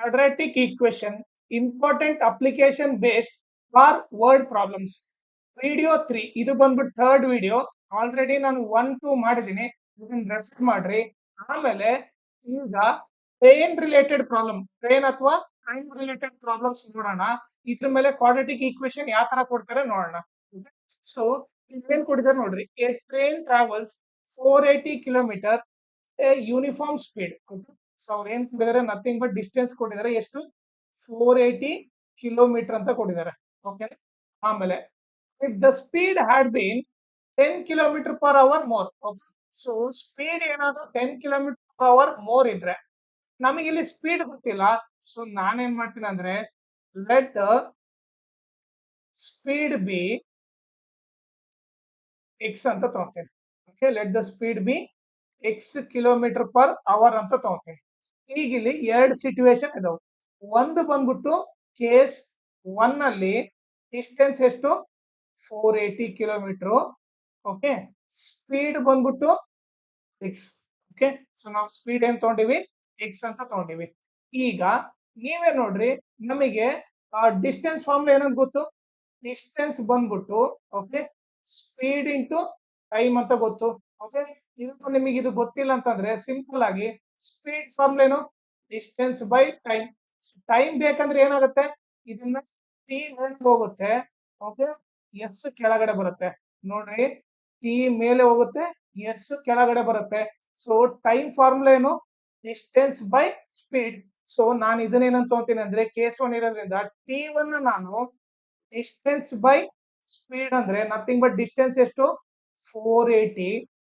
quadratic equation, important application based for word problems. Video 3 ಇದು ಬಂದ್ಬಿಟ್ಟು third video. Already ನಾನು 1 2 ಮಾಡಿದ್ದೀನಿ, ಇದನ್ನ ರೆಸ್ಟ್ ಮಾಡ್ರಿ. ಆಮೇಲೆ ಈಗ ಟ್ರೈನ್ ರಿಲೇಟೆಡ್ ಪ್ರಾಬ್ಲಮ್, ಟ್ರೈನ್ ಅಥವಾ ಟೈಮ್ ರಿಲೇಟೆಡ್ ಪ್ರಾಬ್ಲಮ್ಸ್ ನೋಡೋಣ. ಇದ್ರ ಮೇಲೆ ಕ್ವಾಡ್ರಾಟಿಕ್ ಈಕ್ವೇಶನ್ ಯಾವ ತರ ಕೊಡ್ತಾರೆ ನೋಡೋಣ. ಸೊ ಏನ್ ಕೊಟ್ಟಿದ್ದಾರೆ ನೋಡ್ರಿ, A train travels 480 kilometre uniform speed. So ಅವ್ರು ಏನ್ ಕೊಟ್ಟಿದ್ದಾರೆ, ನಥಿಂಗ್ ಬಟ್ ಡಿಸ್ಟೆನ್ಸ್ ಕೊಟ್ಟಿದ್ದಾರೆ. ಎಷ್ಟು? 480 ಕಿಲೋಮೀಟರ್ ಅಂತ ಕೊಟ್ಟಿದ್ದಾರೆ. ಓಕೆ. ಆಮೇಲೆ if the speed had been 10 kilometer per hour more. So speed ಏನಾದ್ರು 10 ಕಿಲೋಮೀಟರ್ ಪರ್ ಅವರ್ ಮೋರ್ ಇದ್ರೆ, ನಮಗೆ ಇಲ್ಲಿ ಸ್ಪೀಡ್ ಗೊತ್ತಿಲ್ಲ. ಸೊ ನಾನೇನ್ ಮಾಡ್ತೀನಿ ಅಂದ್ರೆ, ಲೆಟ್ ಸ್ಪೀಡ್ ಬಿ ಎಕ್ಸ್ ಅಂತ ತಗೋತೀನಿ. Okay, let the speed be X kilometre per hour ಅಂತ ತಗೋತೀನಿ. ಈಗ ಇಲ್ಲಿ ಎರಡು ಸಿಚುವೇಶನ್ ಇದಾವೆ. ಒಂದು ಬಂದ್ಬಿಟ್ಟು ಕೇಸ್ 1 ಅಲ್ಲಿ ಡಿಸ್ಟೆನ್ಸ್ ಎಷ್ಟು? 480 ಕಿಲೋಮೀಟರ್. ಓಕೆ, ಸ್ಪೀಡ್ ಬಂದ್ಬಿಟ್ಟು ಎಕ್ಸ್. ಓಕೆ, ಸೊ ನಾವು ಸ್ಪೀಡ್ ಏನ್ ತಗೊಂಡಿವಿ? ಎಕ್ಸ್ ಅಂತ ತಗೊಂಡಿವಿ. ಈಗ ನೀವೇ ನೋಡ್ರಿ, ನಮಗೆ ಡಿಸ್ಟೆನ್ಸ್ ಫಾರ್ಮ್ ಏನಂತ ಗೊತ್ತು? ಡಿಸ್ಟೆನ್ಸ್ ಬಂದ್ಬಿಟ್ಟು ಓಕೆ ಸ್ಪೀಡ್ ಇಂಟು ಟೈಮ್ ಅಂತ ಗೊತ್ತು. ಓಕೆ, ನಿಮಗೆ ಇದು ಗೊತ್ತಿಲ್ಲ ಅಂತಂದ್ರೆ ಸಿಂಪಲ್ ಆಗಿ ಸ್ಪೀಡ್ ಫಾರ್ಮ್ ಏನು? Distance by time. ಟೈಮ್ ಬೇಕಂದ್ರೆ ಏನಾಗುತ್ತೆ, ಇದನ್ನ ಟಿ ಮೇಲೆ ಹೋಗುತ್ತೆ. ಓಕೆ, ಎಸ್ ಕೆಳಗಡೆ ಬರುತ್ತೆ. ನೋಡ್ರಿ, ಟಿ ಮೇಲೆ ಹೋಗುತ್ತೆ, ಎಸ್ ಕೆಳಗಡೆ ಬರುತ್ತೆ. ಸೊ ಟೈಮ್ ಫಾರ್ಮುಲಾ ಏನು? Distance by speed. ಸೊ ನಾನು ಇದನ್ನೇನಂತ ತಗೋತೀನಿ ಅಂದ್ರೆ, ಕೇಸ್ 1 ಇರೋದ್ರಿಂದ T1 ನಾನು ಡಿಸ್ಟೆನ್ಸ್ ಬೈ ಸ್ಪೀಡ್ ಅಂದ್ರೆ ನಥಿಂಗ್ ಬಟ್ ಡಿಸ್ಟೆನ್ಸ್ ಎಷ್ಟು? 480.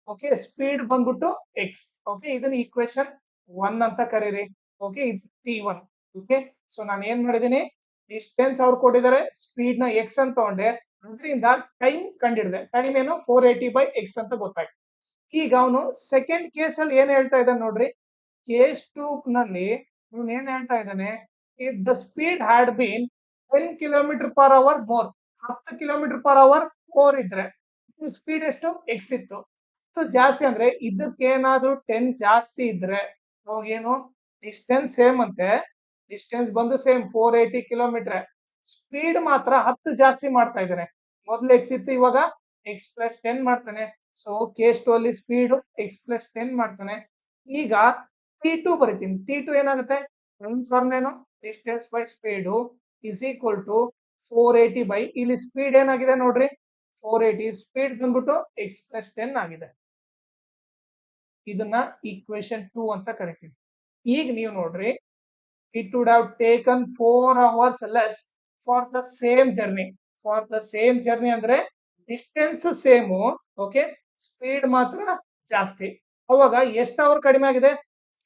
ಓಕೆ, ಸ್ಪೀಡ್ ಬಂದ್ಬಿಟ್ಟು ಎಕ್ಸ್. ಓಕೆ, ಇದನ್ನ ಈಕ್ವೇಶನ್ 1 ಅಂತ ಕರೀರಿ. ಓಕೆ, ಇದು T1. ಓಕೆ, ಸೊ ನಾನು ಏನ್ ಮಾಡಿದೀನಿ, ಡಿಸ್ಟೆನ್ಸ್ ಅವ್ರು ಕೊಟ್ಟಿದ್ದಾರೆ, ಸ್ಪೀಡ್ ನ ಎಕ್ಸ್ ಅಂತ ತಗೊಂಡೆ, ಅದರಿಂದ ಟೈಮ್ ಕಂಡಿಡಿದೆ. ಟೈಮ್ ಏನು? 480 ಬೈ ಎಕ್ಸ್ ಅಂತ ಗೊತ್ತಾಯ್ತು. ಈಗ ಅವನು ಸೆಕೆಂಡ್ ಕೇಸ್ ಅಲ್ಲಿ ಏನ್ ಹೇಳ್ತಾ ಇದ್ದಾನೆ ನೋಡ್ರಿ, ಕೇಸ್ 2 ನಲ್ಲಿ ಇವನು ಏನ್ ಹೇಳ್ತಾ ಇದ್ದಾನೆ, if the speed had been 10 kilometer per hour more, 10 kilometer per hour more ಇದ್ರೆ ಸ್ಪೀಡ್ ಎಷ್ಟು? ಎಕ್ಸ್ ಇತ್ತು. ಜಾಸ್ತಿ ಅಂದ್ರೆ ಇದಕ್ಕೇನಾದ್ರೂ 10 ಜಾಸ್ತಿ ಇದ್ರೆ ಅವಾಗೇನು? ಡಿಸ್ಟೆನ್ಸ್ ಸೇಮ್ ಅಂತೆ, ಡಿಸ್ಟೆನ್ಸ್ ಬಂದು ಸೇಮ್ 480 ಕಿಲೋಮೀಟರ್, ಸ್ಪೀಡ್ ಮಾತ್ರ 10 ಜಾಸ್ತಿ ಮಾಡ್ತಾ ಇದ್ದಾನೆ. ಮೊದ್ಲು ಎಕ್ಸ್ ಇತ್ತು, ಇವಾಗ ಎಕ್ಸ್ ಪ್ಲಸ್ 10 ಮಾಡ್ತಾನೆ. ಸೊ ಕೇಸ್ 2 ಅಲ್ಲಿ ಸ್ಪೀಡ್ ಎಕ್ಸ್ ಪ್ಲಸ್ 10 ಮಾಡ್ತಾನೆ. ಈಗ T2 ಬರೀತೀನಿ. T2 ಏನಾಗುತ್ತೆ? ಫಾರ್ಮ್ ಏನು? Distance by speed is equal to 480 by, ಇಲ್ಲಿ ಸ್ಪೀಡ್ ಏನಾಗಿದೆ ನೋಡ್ರಿ, 480, ಸ್ಪೀಡ್ ಬಂದ್ಬಿಟ್ಟು ಎಕ್ಸ್ ಪ್ಲಸ್ 10 ಆಗಿದೆ. ಇದನ್ನ ಈಕ್ವೇಶನ್ 2 ಅಂತ ಕರಿತೀವಿ. ಈಗ ನೀವು ನೋಡ್ರಿ, it would have taken 4 hours less for the same journey. For the same journey ಅಂದ್ರೆ ಡಿಸ್ಟೆನ್ಸ್ ಸೇಮು, ಓಕೆ, ಸ್ಪೀಡ್ ಮಾತ್ರ ಜಾಸ್ತಿ. ಅವಾಗ ಎಷ್ಟು ಅವರ್ ಕಡಿಮೆ ಆಗಿದೆ?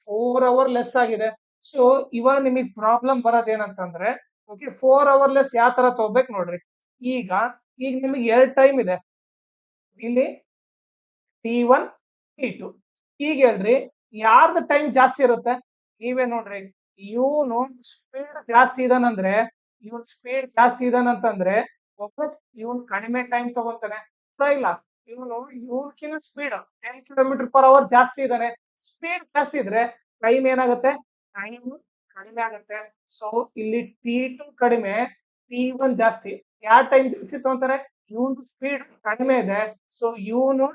4 hour ಲೆಸ್ ಆಗಿದೆ. ಸೊ ಇವಾಗ ನಿಮಗೆ ಪ್ರಾಬ್ಲಮ್ ಬರೋದೇನಂತಂದ್ರೆ, ಓಕೆ, 4 hour ಲೆಸ್ ಯಾವ ತರ ತಗೋಬೇಕು ನೋಡ್ರಿ. ಈಗ ನಿಮಗೆ ಎರಡು ಟೈಮ್ ಇದೆ, ಇಲ್ಲಿ T1 T2. ಈಗ ಹೇಳ್ರಿ, ಯಾರ್ದು ಟೈಮ್ ಜಾಸ್ತಿ ಇರುತ್ತೆ? ನೀವೇ ನೋಡ್ರಿ, ಇವನು ಸ್ಪೀಡ್ ಜಾಸ್ತಿ ಇದಾನಂದ್ರೆ, ಇವನ್ ಸ್ಪೀಡ್ ಜಾಸ್ತಿ ಇದಾನಂತಂದ್ರೆ ಇವನ್ ಕಡಿಮೆ ಟೈಮ್ ತಗೊಂತಾನೆ. ಇಲ್ಲ, ಇವನ್ಕಿನ್ನ ಸ್ಪೀಡ್ 10 ಕಿಲೋಮೀಟರ್ ಪರ್ ಅವರ್ ಜಾಸ್ತಿ ಇದಾನೆ, ಸ್ಪೀಡ್ ಜಾಸ್ತಿ ಇದ್ರೆ ಟೈಮ್ ಏನಾಗುತ್ತೆ? ಟೈಮ್ ಕಡಿಮೆ ಆಗುತ್ತೆ. ಸೊ ಇಲ್ಲಿ T2 ಕಡಿಮೆ, T1 ಜಾಸ್ತಿ. ಯಾರ್ ಟೈಮ್ ಜಾಸ್ತಿ ತಗೊಂತಾರೆ? ಇವನ್ ಸ್ಪೀಡ್ ಕಡಿಮೆ ಇದೆ, ಸೊ ಇವನು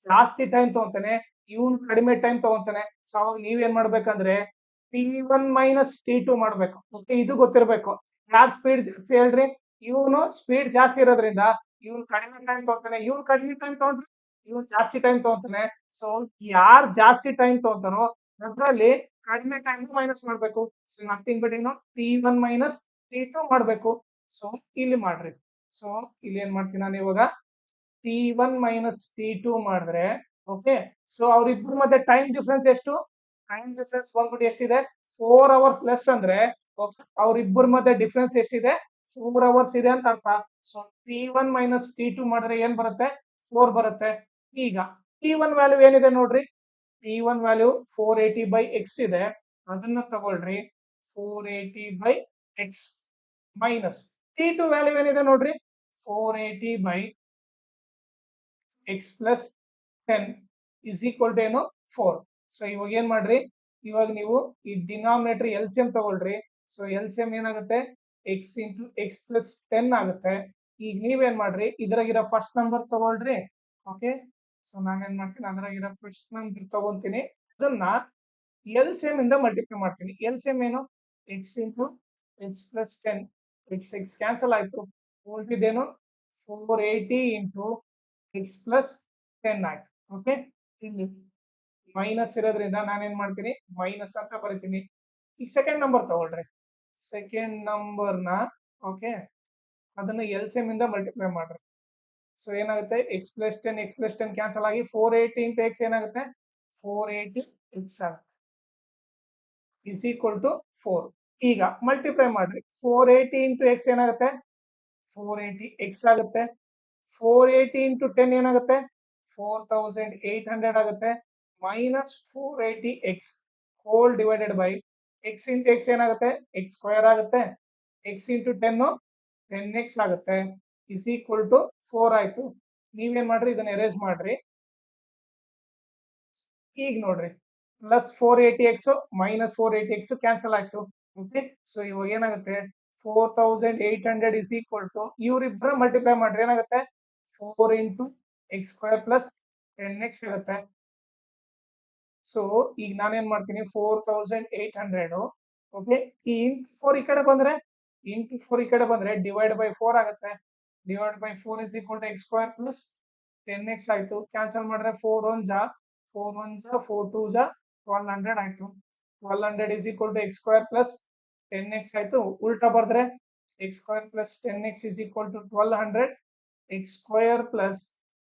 ಜಾಸ್ತಿ ಟೈಮ್ ತಗೊಂತಾನೆ, ಇವನು ಕಡಿಮೆ ಟೈಮ್ ತಗೊಂತಾನೆ. ಸೊ ಅವಾಗ ನೀವೇನ್ ಮಾಡ್ಬೇಕಂದ್ರೆ T1 ಮೈನಸ್ T2 ಮಾಡ್ಬೇಕು. ಓಕೆ, ಇದು ಗೊತ್ತಿರ್ಬೇಕು. ಯಾರ್ ಸ್ಪೀಡ್ ಜಾಸ್ತಿ ಹೇಳ್ರಿ? ಇವನು ಸ್ಪೀಡ್ ಜಾಸ್ತಿ ಇರೋದ್ರಿಂದ ಇವನು ಕಡಿಮೆ ಟೈಮ್ ತಗೊಂತಾನೆ, ಇವನು ಕಡಿಮೆ ಟೈಮ್ ತಗೊಂಡ್ರೆ ಇವನು ಜಾಸ್ತಿ ಟೈಮ್ ತಗೊಂತಾನೆ. ಸೊ ಯಾರು ಜಾಸ್ತಿ ಟೈಮ್ ತಗೊಂತಾರೋ ಅದ್ರಲ್ಲಿ ಕಡಿಮೆ ಟೈಮ್ ಮೈನಸ್ ಮಾಡ್ಬೇಕು. ಸೊ ನಥಿಂಗ್ ಬಟ್ ಏನು? T1 ಮೈನಸ್ T2 ಮಾಡ್ಬೇಕು. ಸೊ ಇಲ್ಲಿ ಮಾಡ್ರಿ. ಸೊ ಇಲ್ಲಿ ಏನ್ ಮಾಡ್ತೀನಿ ನಾನು ಇವಾಗ, T1 ಮೈನಸ್ T2 ಮಾಡಿದ್ರೆ, ಓಕೆ, ಸೊ ಅವ್ರಿಬ್ರು ಮಧ್ಯೆ ಟೈಮ್ ಡಿಫ್ರೆನ್ಸ್ ಎಷ್ಟು? ಟೈಮ್ ಡಿಫ್ರೆನ್ಸ್ ಬಂದ್ಬಿಟ್ಟು ಎಷ್ಟಿದೆ? 4 hours ಲೆಸ್ ಅಂದ್ರೆ ಅವ್ರಿಬ್ಬರ ಮಧ್ಯೆ ಡಿಫ್ರೆನ್ಸ್ ಎಷ್ಟಿದೆ? 4 hours ಇದೆ ಅಂತ ಅರ್ಥ. ಸೊ T1 ಮೈನಸ್ T2 ಮಾಡಿದ್ರೆ ಏನ್ ಬರುತ್ತೆ? 4 ಬರುತ್ತೆ. ಈಗ T1 ವ್ಯಾಲ್ಯೂ ಏನಿದೆ ನೋಡ್ರಿ, T1 ವ್ಯಾಲ್ಯೂ 480 ಬೈ ಎಕ್ಸ್ ಇದೆ, ಅದನ್ನ ತಗೊಳ್ರಿ, 480 by X minus T2 value ಏನಿದೆ ನೋಡ್ರಿ, 480 by X plus 10 is equal to ಏನು? 4. ಸೊ ಇವಾಗ ಏನ್ ಮಾಡ್ರಿ, ಇವಾಗ ನೀವು ಈ ಡಿನಾಮಿನೇಟರ್ LCM ತಗೊಳ್ರಿ, ಸೊ ಎಲ್ ಸಿ ಎಂ ಏನಾಗುತ್ತೆ ಎಕ್ಸ್ ಇಂಟು ಎಕ್ಸ್ ಪ್ಲಸ್ 10 ಆಗುತ್ತೆ. ಈಗ ನೀವೇನ್ ಮಾಡ್ರಿ ಇದ್ರಾಗಿರೋ ಫಸ್ಟ್ ನಂಬರ್ ತಗೊಳ್ರಿ. ಓಕೆ, ಸೊ ನಾನೇನ್ ಮಾಡ್ತೀನಿ ಅದ್ರಾಗಿರೋ ಫಸ್ಟ್ ನಂಬರ್ ತಗೊಂತೀನಿ, ಅದನ್ನ ಎಲ್ ಸಿ ಎಂ ಇಂದ ಮಲ್ಟಿಪ್ಲೈ ಮಾಡ್ತೀನಿ. ಎಲ್ ಸಿ ಎಂ ಏನು X into X plus 10, X X cancel ಆಯ್ತು, ಉಳಿದಿದ್ದೇನು 480 ಇಂಟು ಎಕ್ಸ್ ಪ್ಲಸ್ 10 ಆಯ್ತು. ಓಕೆ, ಇಲ್ಲಿ ಮೈನಸ್ ಇರೋದ್ರಿಂದ ನಾನೇನ್ ಮಾಡ್ತೀನಿ ಮೈನಸ್ ಅಂತ ಬರಿತೀನಿ. ಈಗ ಸೆಕೆಂಡ್ ನಂಬರ್ ತಗೊಳ್ರಿ, ಸೆಕೆಂಡ್ ನಂಬರ್ನ ಓಕೆ ಅದನ್ನ ಎಲ್ ಸಿ ಎಂ ಇಂದ ಮಲ್ಟಿಪ್ಲೈ ಮಾಡ್ರಿ. ಸೊ ಏನಾಗುತ್ತೆ ಎಕ್ಸ್ ಪ್ಲಸ್ 10 ಕ್ಯಾನ್ಸಲ್ ಆಗಿ 480 ಇಂಟು ಎಕ್ಸ್ ಏನಾಗುತ್ತೆ 480 ಎಕ್ಸ್ ಆಗುತ್ತೆ ಇಸ್ ಈಕ್ವಲ್ ಟು 4. ಈಗ ಮಲ್ಟಿಪ್ಲೈ ಮಾಡ್ರಿ, 480 ಇಂಟು ಎಕ್ಸ್ ಏನಾಗುತ್ತೆ 480 ಎಕ್ಸ್ ಆಗುತ್ತೆ. 480 ಇಂಟು 10 ಏನಾಗುತ್ತೆ 4800 ಆಗುತ್ತೆ. Minus 480 X whole divided by X into X ಏನಾಗುತ್ತೆ ಎಕ್ಸ್ ಸ್ಕ್ವೇರ್ ಆಗುತ್ತೆ. ಎಕ್ಸ್ ಇಂಟು 10 ಎಕ್ಸ್ ಆಗುತ್ತೆ ಇಸ್ ಈಕ್ವಲ್ ಟು 4 ಆಯ್ತು. ನೀವೇನ್ ಮಾಡ್ರಿ ಇದನ್ನ ಎರೇಸ್ ಮಾಡ್ರಿ. ಈಗ ನೋಡ್ರಿ plus 480 X minus 480 X cancel ಆಯ್ತು. ಓಕೆ, ಸೊ ಇವಾಗ ಏನಾಗುತ್ತೆ 4800 ಇಸ್ ಈಕ್ವಲ್ ಟು ಇವ್ರಿಬ್ರ ಮಲ್ಟಿಪ್ಲೈ ಮಾಡ್ರಿ ಏನಾಗುತ್ತೆ 4 into X square plus 10x ಆಗುತ್ತೆ. ಸೊ ಈಗ ನಾನೇನ್ ಮಾಡ್ತೀನಿ 4800 ಓಕೆ, ಈ ಇಂಟು 4 ಈ ಕಡೆ ಬಂದ್ರೆ ಡಿವೈಡ್ ಬೈ 4 ಆಗುತ್ತೆ. Divide by 4 is equal to X square plus 10x ಆಯ್ತು. ಕ್ಯಾನ್ಸಲ್ ಮಾಡಿದ್ರೆ 4 1 ಜಾ 4 2 ಜಾ 1200 ಆಯ್ತು. 1200 is equal to X square plus 10x ಆಯ್ತು. ಉಲ್ಟಾ ಬರ್ದ್ರೆ X square plus 10x is equal to 1200 X square plus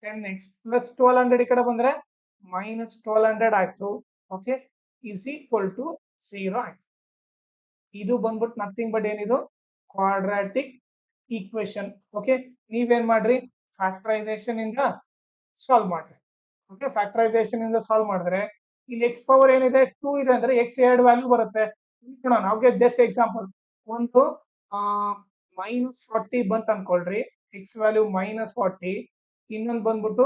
10x plus 1200 ಈ ಕಡೆ ಬಂದ್ರೆ ಮೈನಸ್ 1200 ಆಯ್ತು. ಓಕೆ, ಇಸ್ ಈಕ್ವಲ್ ಟು 0 ಆಯ್ತು. ಇದು ಬಂದ್ಬಿಟ್ಟು ನಥಿಂಗ್ ಬಟ್ ಏನಿದು ಕ್ವಾಡ್ರಾಟಿಕ್ ಈಕ್ವೇಶನ್. ಓಕೆ, ನೀವೇನ್ ಮಾಡ್ರಿ ಫ್ಯಾಕ್ಟರೈಸೇಷನ್ ಇಂದ ಸಾಲ್ವ್ ಮಾಡ್ರಿ. ಓಕೆ, ಫ್ಯಾಕ್ಟರೈಸೇಷನ್ ಇಂದ ಸಾಲ್ವ್ ಮಾಡಿದ್ರೆ ಇಲ್ಲಿ ಎಕ್ಸ್ ಪವರ್ ಏನಿದೆ 2 ಇದೆ ಅಂದ್ರೆ ಎಕ್ಸ್ 2 ವ್ಯಾಲ್ಯೂ ಬರುತ್ತೆ. ನೋಡೋಣ. ಓಕೆ, ಜಸ್ಟ್ ಎಕ್ಸಾಂಪಲ್, ಒಂದು ಮೈನಸ್ 40 ಬಂತ ಅನ್ಕೊಳ್ರಿ, ಎಕ್ಸ್ ವ್ಯಾಲ್ಯೂ ಮೈನಸ್ 40, ಇನ್ನೊಂದು ಬಂದ್ಬಿಟ್ಟು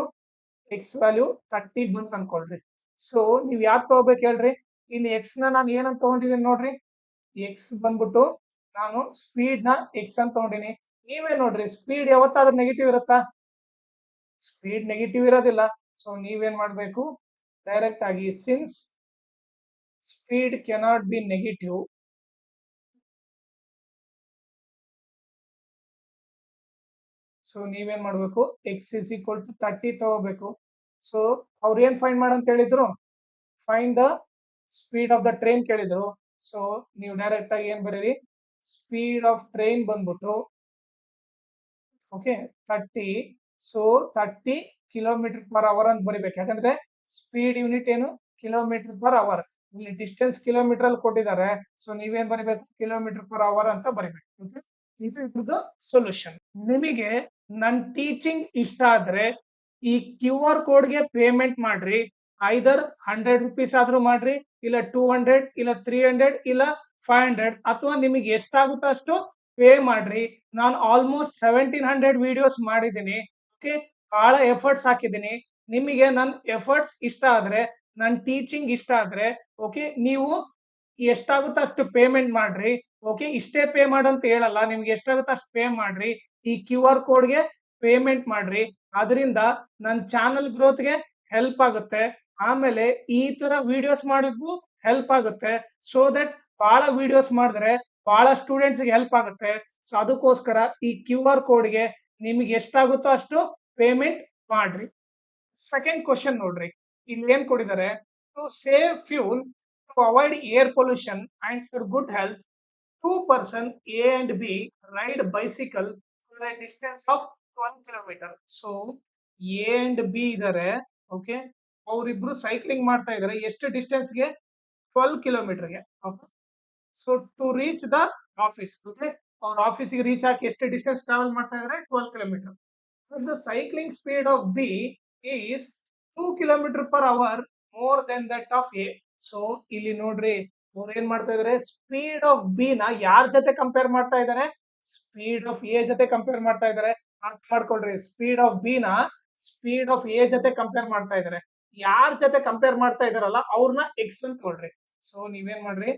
ಎಕ್ಸ್ ವ್ಯಾಲ್ಯೂ 30 ಬಂತ ಅನ್ಕೊಳ್ರಿ. ಸೊ ನೀವ್ ಯಾಕೆ ತಗೋಬೇಕು ಹೇಳ್ರಿ, ಇಲ್ಲಿ ಎಕ್ಸ್ ನ ನಾನು ಏನಂತ ತಗೊಂಡಿದ್ದೀನಿ ನೋಡ್ರಿ, ಎಕ್ಸ್ ಬಂದ್ಬಿಟ್ಟು ನಾನು ಸ್ಪೀಡ್ ನ ಎಕ್ಸ್ ಅಂತ ತಗೊಂಡಿನಿ. ನೀವೇ ನೋಡ್ರಿ ಸ್ಪೀಡ್ ಯಾವತ್ತಾದ್ರೂ ನೆಗೆಟಿವ್ ಇರುತ್ತಾ? ಸ್ಪೀಡ್ ನೆಗೆಟಿವ್ ಇರೋದಿಲ್ಲ. ಸೊ ನೀವೇನ್ ಮಾಡ್ಬೇಕು ಡೈರೆಕ್ಟ್ ಆಗಿ since speed cannot be negative, so ನೀವೇನ್ ಮಾಡ್ಬೇಕು ಎಕ್ಸ್ ಇಸ್ ಈಕ್ವಲ್ ಟು 30 ತಗೋಬೇಕು. ಸೊ ಅವ್ರು ಏನ್ ಫೈಂಡ್ ಮಾಡಂತ ಹೇಳಿದ್ರು, find the speed of the train ಕೇಳಿದ್ರು. ಸೊ ನೀವು ಡೈರೆಕ್ಟ್ ಆಗಿ ಏನ್ ಬರೀರಿ, ಸ್ಪೀಡ್ ಆಫ್ ಟ್ರೈನ್ ಬಂದ್ಬಿಟ್ಟು okay 30, so 30 kilometer per hour ಅಂತ ಬರಿಬೇಕು. ಯಾಕಂದ್ರೆ ಸ್ಪೀಡ್ ಯೂನಿಟ್ ಏನು ಕಿಲೋಮೀಟರ್ ಪರ್ ಅವರ್, ಇಲ್ಲಿ ಡಿಸ್ಟೆನ್ಸ್ ಕಿಲೋಮೀಟರ್ ಅಲ್ಲಿ ಕೊಟ್ಟಿದ್ದಾರೆ. ಸೊ ನೀವೇನ್ ಬರಿಬೇಕು ಕಿಲೋಮೀಟರ್ ಪರ್ ಅವರ್ ಅಂತ ಬರಿಬೇಕು. ಓಕೆ, ಇದು ಇದ್ರದ್ದು ಸೊಲ್ಯೂಷನ್. ನಿಮಗೆ ನನ್ ಟೀಚಿಂಗ್ ಇಷ್ಟ ಆದ್ರೆ ಈ ಕ್ಯೂ ಆರ್ ಕೋಡ್ ಗೆ ಪೇಮೆಂಟ್ ಮಾಡ್ರಿ. ಐದರ್ 100 ರುಪೀಸ್ ಆದ್ರೂ ಮಾಡ್ರಿ, ಇಲ್ಲ 200, ಇಲ್ಲ 300, ಇಲ್ಲ 500, ಅಥವಾ ನಿಮಗೆ ಎಷ್ಟಾಗುತ್ತೋ ಅಷ್ಟು ಪೇ ಮಾಡ್ರಿ. ನಾನು ಆಲ್ಮೋಸ್ಟ್ 1700 ವಿಡಿಯೋಸ್ ಮಾಡಿದ್ದೀನಿ. ಓಕೆ, ಬಹಳ ಎಫರ್ಟ್ಸ್ ಹಾಕಿದ್ದೀನಿ. ನಿಮಗೆ ನನ್ನ ಎಫರ್ಟ್ಸ್ ಇಷ್ಟ ಆದ್ರೆ, ನನ್ನ ಟೀಚಿಂಗ್ ಇಷ್ಟ ಆದ್ರೆ ಓಕೆ ನೀವು ಎಷ್ಟಾಗುತ್ತೋ ಅಷ್ಟು ಪೇಮೆಂಟ್ ಮಾಡ್ರಿ. ಓಕೆ, ಇಷ್ಟೇ ಪೇ ಮಾಡಂತ ಹೇಳಲ್ಲ, ನಿಮ್ಗೆ ಎಷ್ಟಾಗುತ್ತೋ ಅಷ್ಟು ಪೇ ಮಾಡ್ರಿ. ಈ ಕ್ಯೂ ಆರ್ ಕೋಡ್ ಗೆ ಪೇಮೆಂಟ್ ಮಾಡ್ರಿ. ಅದರಿಂದ ನನ್ನ ಚಾನಲ್ ಗ್ರೋತ್ ಗೆ ಹೆಲ್ಪ್ ಆಗುತ್ತೆ. ಆಮೇಲೆ ಈ ತರ ವಿಡಿಯೋಸ್ ಮಾಡೋಕ್ಕೂ ಹೆಲ್ಪ್ ಆಗುತ್ತೆ. ಸೊ ದಟ್ ಬಹಳ ವಿಡಿಯೋಸ್ ಮಾಡಿದ್ರೆ ಬಹಳ ಸ್ಟೂಡೆಂಟ್ಸ್ ಗೆ ಹೆಲ್ಪ್ ಆಗುತ್ತೆ. ಸೊ ಅದಕ್ಕೋಸ್ಕರ ಈ ಕ್ಯೂ ಆರ್ ಕೋಡ್ ಗೆ ನಿಮ್ಗೆ ಎಷ್ಟಾಗುತ್ತೋ ಅಷ್ಟು ಪೇಮೆಂಟ್ ಮಾಡ್ರಿ. ಸೆಕೆಂಡ್ ಕ್ವಶನ್ ನೋಡ್ರಿ, ಇಲ್ಲಿ ಏನ್ ಕೊಟ್ಟಿದ್ದಾರೆ, to save fuel to avoid air pollution and for good health 2 person A and B ride bicycle for a distance of 12 kilometer. So A and B ಇದಾರೆ. ಓಕೆ, ಅವರಿಬ್ರು ಸೈಕ್ಲಿಂಗ್ ಮಾಡ್ತಾ ಇದಾರೆ. ಎಷ್ಟು ಡಿಸ್ಟೆನ್ಸ್ ಗೆ 12 ಕಿಲೋಮೀಟರ್ ಗೆ. So to reach the office, okay ಅವ್ರ ಆಫೀಸಿಗೆ reach ಆಗಿ ಎಷ್ಟು ಡಿಸ್ಟೆನ್ಸ್ ಟ್ರಾವೆಲ್ ಮಾಡ್ತಾ ಇದಾರೆ 12 ಕಿಲೋಮೀಟರ್. The cycling speed of B is 2 kilometre per hour more then that of A. So ಇಲ್ಲಿ ನೋಡ್ರಿ ಅವ್ರು ಏನ್ ಮಾಡ್ತಾ ಇದಾರೆ, ಸ್ಪೀಡ್ ಆಫ್ ಬಿ ನ ಯಾರ ಜೊತೆ ಕಂಪೇರ್ ಮಾಡ್ತಾ ಇದಾರೆ, ಸ್ಪೀಡ್ ಆಫ್ ಎ ಜೊತೆ ಕಂಪೇರ್ ಮಾಡ್ತಾ ಇದಾರೆ. ಅರ್ಥ ಮಾಡ್ಕೊಳ್ರಿ, ಸ್ಪೀಡ್ ಆಫ್ ಬಿ ನ ಸ್ಪೀಡ್ ಆಫ್ ಎ ಜೊತೆ ಕಂಪೇರ್ ಮಾಡ್ತಾ ಇದಾರೆ. ಯಾರ ಜೊತೆ ಕಂಪೇರ್ ಮಾಡ್ತಾ ಇದಾರಲ್ಲ ಅವ್ರನ್ನ ಎಕ್ಸ್ ಅಂತ ಕೊಡ್ರಿ. ಸೊ ನೀವೇನ್ ಮಾಡ್ರಿ,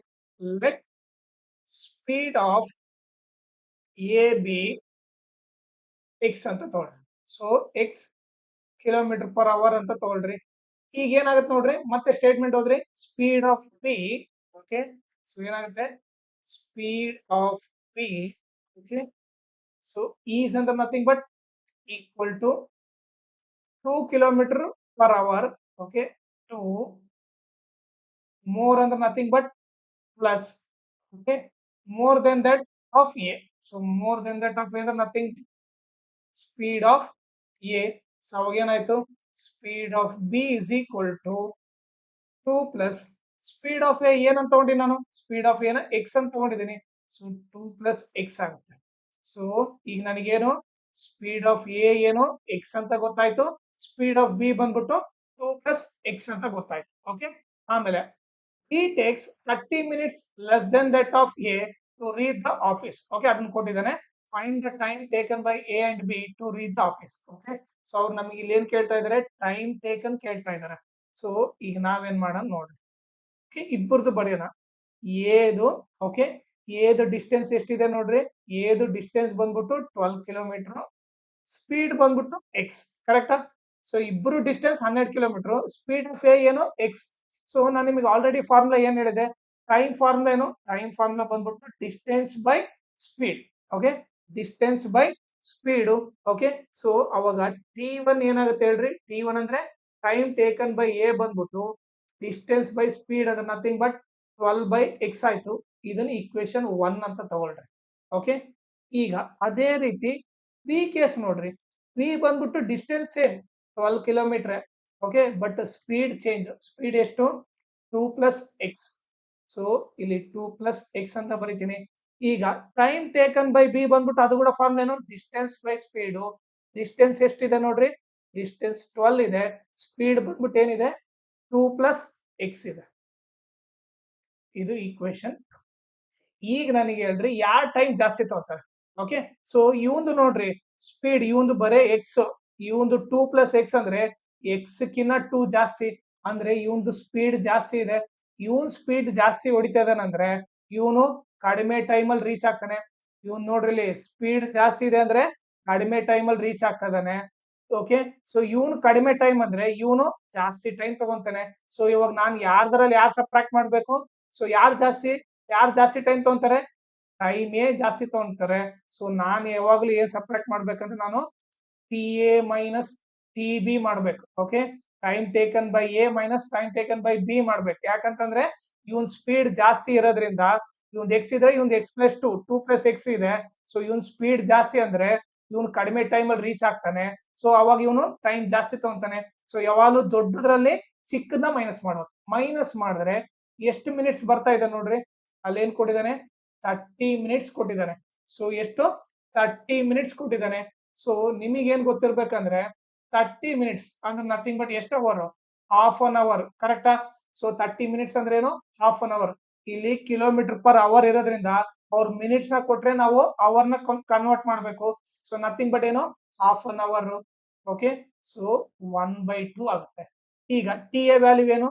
let speed of A be X ಅಂತ ತಗೊಳ್ರಿ. So X kilometre per hour ಅಂತ ತಗೊಳ್ರಿ. ಈಗ ಏನಾಗುತ್ತೆ ನೋಡ್ರಿ, ಮತ್ತೆ ಸ್ಟೇಟ್ಮೆಂಟ್ ಹೋದ್ರಿ, speed of B. Okay, so ಏನಾಗುತ್ತೆ, speed of B. Okay, so is ಅಂತ nothing but equal to 2 kilometre per hour. Okay, 2 more ಅಂದ್ರೆ nothing but plus. Okay, more than that of a. So more than that of a ಅಂದ್ರೆ nothing, speed of a. So ಅವಾಗ ಏನಾಯ್ತು, speed of B is equal to 2 plus speed of A ಏನಂತ ತಗೊಂಡಿನಿ ನಾನು, speed of ಎನ X ಅಂತ ತಗೊಂಡಿದ್ದೀನಿ. So 2 plus X ಆಗುತ್ತೆ. ಸೊ ಈಗ ನನಗೇನು, ಸ್ಪೀಡ್ ಆಫ್ ಎ ಏನು ಎಕ್ಸ್ ಅಂತ ಗೊತ್ತಾಯ್ತು, ಸ್ಪೀಡ್ ಆಫ್ ಬಿ ಬಂದ್ಬಿಟ್ಟು 2 ಪ್ಲಸ್ ಎಕ್ಸ್ ಅಂತ ಗೊತ್ತಾಯ್ತು. ಓಕೆ, ಆಮೇಲೆ he takes 30 minutes less than that of A to reach the office. Okay, ಅದನ್ನ ಕೊಟ್ಟಿದ್ದಾನೆ. Find the time taken by A and B to reach the office. Okay, so ಅವ್ರು ನಮಗೆ ಇಲ್ಲಿ ಏನ್ ಕೇಳ್ತಾ ಇದಾರೆ, ಟೈಮ್ ಟೇಕನ್ ಕೇಳ್ತಾ ಇದಾರೆ. ಸೊ ಈಗ ನಾವೇನ್ ಮಾಡೋಣ ನೋಡ್ರಿ. ಓಕೆ, ಇಬ್ಬರದು ಬರೆಯೋಣ. ಏದು, ಓಕೆ, ಏದು ಡಿಸ್ಟೆನ್ಸ್ ಎಷ್ಟಿದೆ ನೋಡ್ರಿ, ಏದು ಡಿಸ್ಟೆನ್ಸ್ ಬಂದ್ಬಿಟ್ಟು 12 ಕಿಲೋಮೀಟರ್, ಸ್ಪೀಡ್ ಬಂದ್ಬಿಟ್ಟು ಎಕ್ಸ್. ಕರೆಕ್ಟಾ? ಸೊ ಇಬ್ಬರು distance 12 kilometre, speed of A ಏನು ಎಕ್ಸ್. ಸೊ ನಾನು ನಿಮಗೆ ಆಲ್ರೆಡಿ ಫಾರ್ಮುಲಾ ಏನ್ ಹೇಳಿದೆ, ಟೈಮ್ ಫಾರ್ಮುಲಾ ಏನು, ಟೈಮ್ ಫಾರ್ಮುಲಾ ಬಂದ್ಬಿಟ್ಟು distance by speed. Okay, distance by speed. Okay, so ಅವಾಗ T1 ಏನಾಗುತ್ತೆ ಹೇಳ್ರಿ, T1 ಅಂದ್ರೆ ಟೈಮ್ ಟೇಕನ್ ಬೈ ಎ ಬಂದ್ಬಿಟ್ಟು ಡಿಸ್ಟೆನ್ಸ್ ಬೈ ಸ್ಪೀಡ್ ಅಂದ್ರೆ ನಥಿಂಗ್ ಬಟ್ 12 ಬೈ ಎಕ್ಸ್ ಆಯ್ತು. ಇದನ್ನ ಈಕ್ವೇಶನ್ 1 ಅಂತ ತಗೊಳ್ರಿ. ಓಕೆ, ಈಗ ಅದೇ ರೀತಿ ಬಿ ಕೇಸ್ ನೋಡ್ರಿ, ಬಿ ಬಂದ್ಬಿಟ್ಟು distance same 12 kilometre. Okay, but speed change, speed ಎಷ್ಟು, 2 ಪ್ಲಸ್ ಎಕ್ಸ್. ಸೊ ಇಲ್ಲಿ 2 ಪ್ಲಸ್ ಎಕ್ಸ್ ಅಂತ ಬರೀತೀನಿ. ಈಗ ಟೈಮ್ ಟೇಕನ್ ಬೈ ಬಿ ಬಂದ್ಬಿಟ್ಟು ಅದು ಕೂಡ ಫಾರ್ಮ್ ಏನು, ಡಿಸ್ಟೆನ್ಸ್ ಬೈ ಸ್ಪೀಡ್. ಡಿಸ್ಟೆನ್ಸ್ ಎಷ್ಟಿದೆ ನೋಡ್ರಿ, ಡಿಸ್ಟೆನ್ಸ್ 12 ಇದೆ, ಸ್ಪೀಡ್ ಬಂದ್ಬಿಟ್ಟು ಏನಿದೆ 2 ಪ್ಲಸ್ ಎಕ್ಸ್ ಇದೆ. ಇದು ಈಕ್ವೇಶನ್. ಈಗ ನನಗೆ ಹೇಳ್ರಿ ಯಾರ ಟೈಮ್ ಜಾಸ್ತಿ ತಗೋತಾರೆ. ಓಕೆ, ಸೊ ಇವಂದು ನೋಡ್ರಿ ಸ್ಪೀಡ್, ಇವಂದು ಬರೇ ಎಕ್ಸ್, ಇವಂದು 2 ಪ್ಲಸ್ ಎಕ್ಸ್ ಅಂದ್ರೆ ಎಕ್ಸ್ ಕಿನ್ನ 2 ಜಾಸ್ತಿ, ಅಂದ್ರೆ ಇವಂದು ಸ್ಪೀಡ್ ಜಾಸ್ತಿ ಇದೆ. ಇವನ್ ಸ್ಪೀಡ್ ಜಾಸ್ತಿ ಹೊಡಿತಾ ಇದಾನಂದ್ರೆ ಇವನು ಕಡಿಮೆ ಟೈಮ್ ಅಲ್ಲಿ ರೀಚ್ ಆಗ್ತಾನೆ. ಇವನ್ ನೋಡ್ರಿ ಸ್ಪೀಡ್ ಜಾಸ್ತಿ ಇದೆ ಅಂದ್ರೆ ಕಡಿಮೆ ಟೈಮ್ ಅಲ್ಲಿ ರೀಚ್ ಆಗ್ತಾ ಇದಾನೆ. ಓಕೆ, ಸೊ ಇವನು ಕಡಿಮೆ ಟೈಮ್ ಅಂದ್ರೆ ಇವನು ಜಾಸ್ತಿ ಟೈಮ್ ತಗೊಂತಾನೆ. ಸೊ ಇವಾಗ ನಾನು ಯಾರ್ದ್ರಲ್ಲಿ ಯಾರು ಸಬ್ಟ್ರಾಕ್ಟ್ ಮಾಡ್ಬೇಕು, ಸೊ ಯಾರು ಜಾಸ್ತಿ ಟೈಮ್ ತಗೊಂತಾರೆ, ಟೈಮೇ ಜಾಸ್ತಿ ತಗೊಂತಾರೆ. ಸೊ ನಾನು ಯಾವಾಗ್ಲೂ ಏನ್ ಸಬ್ಟ್ರಾಕ್ಟ್ ಮಾಡ್ಬೇಕಂದ್ರೆ ನಾನು T A minus T B ಮಾಡ್ಬೇಕು. Okay, time taken by A minus time taken by B ಮಾಡ್ಬೇಕು. ಯಾಕಂತಂದ್ರೆ ಇವನ್ ಸ್ಪೀಡ್ ಜಾಸ್ತಿ ಇರೋದ್ರಿಂದ, ಇವನ್ ಎಕ್ಸ್ ಇದ್ರೆ ಇವನ್ ಎಕ್ಸ್ ಪ್ಲಸ್ 2 ಪ್ಲಸ್ ಎಕ್ಸ್ ಇದೆ. ಸೊ ಇವನ್ ಸ್ಪೀಡ್ ಜಾಸ್ತಿ ಅಂದ್ರೆ ಇವನು ಕಡಿಮೆ ಟೈಮ್ ಅಲ್ಲಿ ರೀಚ್ ಆಗ್ತಾನೆ. ಸೊ ಅವಾಗ ಇವನು ಟೈಮ್ ಜಾಸ್ತಿ ತಗೊಂತಾನೆ. ಸೊ ಯಾವಾಗಲೂ ದೊಡ್ಡದ್ರಲ್ಲಿ ಚಿಕ್ಕದ ಮೈನಸ್ ಮಾಡ್ಬೇಕು. ಮೈನಸ್ ಮಾಡಿದ್ರೆ ಎಷ್ಟು ಮಿನಿಟ್ಸ್ ಬರ್ತಾ ಇದೆ ನೋಡ್ರಿ, ಅಲ್ಲಿ ಏನ್ ಕೊಟ್ಟಿದ್ದಾನೆ, 30 ಮಿನಿಟ್ಸ್ ಕೊಟ್ಟಿದ್ದಾನೆ. ಸೊ ಎಷ್ಟು, 30 ಮಿನಿಟ್ಸ್ ಕೊಟ್ಟಿದ್ದಾನೆ. ಸೊ ನಿಮಗೇನ್ ಗೊತ್ತಿರ್ಬೇಕಂದ್ರೆ 30 ಮಿನಿಟ್ಸ್ ಅಂದ್ರೆ ನಥಿಂಗ್ ಬಟ್ ಎಷ್ಟು ಅವರ್, ಹಾಫ್ ಅನ್ ಅವರ್. ಕರೆಕ್ಟಾ? ಸೊ 30 ಮಿನಿಟ್ಸ್ ಅಂದ್ರೆ ಏನು, ಹಾಫ್ ಅನ್ ಅವರ್. ಇಲ್ಲಿ ಕಿಲೋಮೀಟರ್ ಪರ್ ಅವರ್ ಇರೋದ್ರಿಂದ ಅವ್ರ ಮಿನಿಟ್ಸ್ ನ ಕೊಟ್ರೆ ನಾವು ಅವರ್ ನ ಕನ್ವರ್ಟ್ ಮಾಡ್ಬೇಕು. ಸೊ ನಥಿಂಗ್ ಬಟ್ ಏನು, half an hour. Okay, so 1/2 ಆಗುತ್ತೆ. ಈಗ ಟಿ ಎ ವ್ಯಾಲ್ಯೂ ಏನು,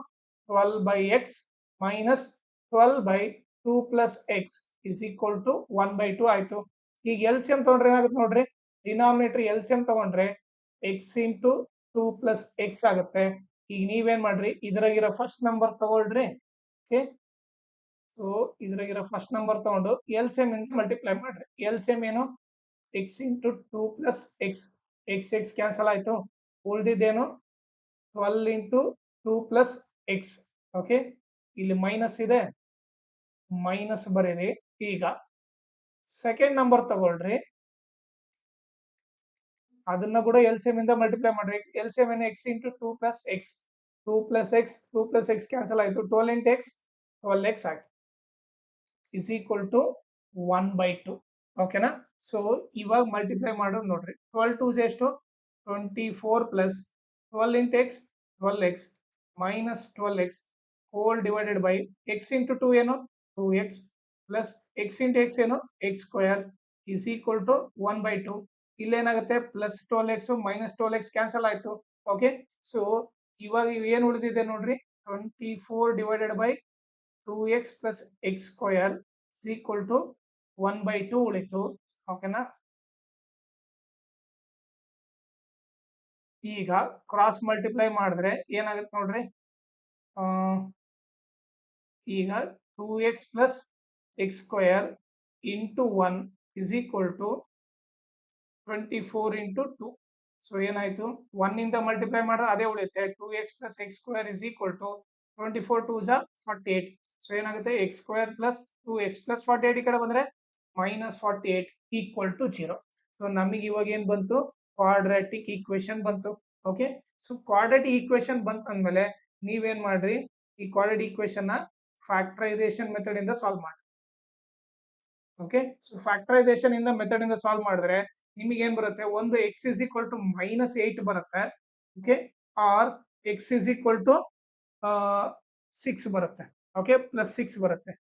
12 by X minus 12 by 2 plus X is equal to 1/2 ಆಯ್ತು. ಈಗ ಎಲ್ಸಿಎಂ ತಗೊಂಡ್ರೆ ಏನಾಗುತ್ತೆ ನೋಡ್ರಿ, ಡಿನಾಮಿನೇಟರ್ ಎಲ್ಸಿಎಂ ತಗೊಂಡ್ರೆ ಎಕ್ಸ್ ಇಂಟು 2 ಪ್ಲಸ್ ಎಕ್ಸ್ ಆಗುತ್ತೆ. ಈಗ ನೀವೇನ್ ಮಾಡ್ರಿ, ಇದ್ರಾಗಿರೋ ಫಸ್ಟ್ ನಂಬರ್ ತಗೊಳ್ರಿ. ಓಕೆ, ಸೊ ಇದ್ರಾಗಿರೋ ಫಸ್ಟ್ ನಂಬರ್ ತಗೊಂಡು ಎಲ್ಸಿಎಂ ಇಂದ ಮಲ್ಟಿಪ್ಲೈ ಮಾಡ್ರಿ. ಎಲ್ಸಿಎಂ ಏನು, X into 2 plus X, X X cancel ಆಯ್ತು. ಉಳಿದಿದ್ದೇನು 12 ಇಂಟು 2 ಪ್ಲಸ್ ಎಕ್ಸ್. ಓಕೆ, ಇಲ್ಲಿ ಮೈನಸ್ ಇದೆ, ಮೈನಸ್ ಬರೀರಿ. ಈಗ ಸೆಕೆಂಡ್ ನಂಬರ್ ತಗೊಳ್ರಿ, ಅದನ್ನ ಕೂಡ ಎಲ್ಸಿಎಂ ಇಂದ ಮಲ್ಟಿಪ್ಲೈ ಮಾಡ್ರಿ. ಎಲ್ಸಿಎಂ ಏನು, X into 2 plus X, 2 plus X 2 plus X cancel ಆಯ್ತು. 12 ಇಂಟು ಎಕ್ಸ್ 12 ಎಕ್ಸ್ ಆಯ್ತು ಇಸ್ ಈಕ್ವಲ್ ಟು 1/2. ಓಕೆನಾ? ಸೊ ಇವಾಗ ಮಲ್ಟಿಪ್ಲೈ ಮಾಡೋದು ನೋಡ್ರಿ, 12 2 ಎಷ್ಟು, 24 plus 12 into X 12 X minus 12 X whole divided by X into 2 ಏನು 2x plus X into X ಏನು X square is equal to 1/2. ಇಲ್ಲೇನಾಗುತ್ತೆ plus 12x minus 12x cancel ಆಯ್ತು. Okay, so ಇವಾಗ ಏನ್ ಉಳಿದಿದೆ ನೋಡ್ರಿ, 24 divided by 2x plus X square is equal to 1/2 ಉಳಿತು. ಓಕೆನಾ? ಈಗ ಕ್ರಾಸ್ ಮಲ್ಟಿಪ್ಲೈ ಮಾಡಿದ್ರೆ ಏನಾಗುತ್ತೆ ನೋಡ್ರಿ. ಈಗ 2x plus X square into 1 is equal to 24 into 2. So ಏನಾಯ್ತು, 1 ಇಂದ ಮಲ್ಟಿಪ್ಲೈ ಮಾಡಿದ್ರೆ ಅದೇ ಉಳಿಯುತ್ತೆ. 2x plus X square is equal to 24 2 ಜಾ 48. ಸೊ ಏನಾಗುತ್ತೆ, X square plus 2x plus 48 ಈ ಕಡೆ ಬಂದ್ರೆ ಮೈನಸ್ 48 ಈಕ್ವಲ್ ಟು 0. ಸೊ ನಮಗೆ ಇವಾಗ ಏನ್ ಬಂತು, ಕ್ವಾಡ್ರಾಟಿಕ್ ಈಕ್ವೇಶನ್ ಬಂತು. ಓಕೆ, ಸೊ ಕ್ವಾಡ್ರಾಟಿಕ್ ಈಕ್ವೇಶನ್ ಬಂತಂದ್ಮೇಲೆ ನೀವೇನ್ ಮಾಡ್ರಿ, ಈ ಕ್ವಾಡ್ರಾಟಿಕ್ ಈಕ್ವೇಶನ್ ನ ಫ್ಯಾಕ್ಟರೈಸೇಷನ್ ಮೆಥಡ್ ಇಂದ ಸಾಲ್ವ್ ಮಾಡಿ. ಓಕೆ, ಸೊ ಫ್ಯಾಕ್ಟರೈಸೇಷನ್ ಇಂದ ಮೆಥಡ್ ಇಂದ ಸಾಲ್ವ್ ಮಾಡಿದ್ರೆ ನಿಮಗೆ ಏನ್ ಬರುತ್ತೆ, ಒಂದು ಎಕ್ಸ್ ಇಸ್ ಈಕ್ವಲ್ ಟು -8 ಬರುತ್ತೆ. Okay, or X is equal to 6 ಬರುತ್ತೆ. ಓಕೆ, ಪ್ಲಸ್ 6 ಬರುತ್ತೆ.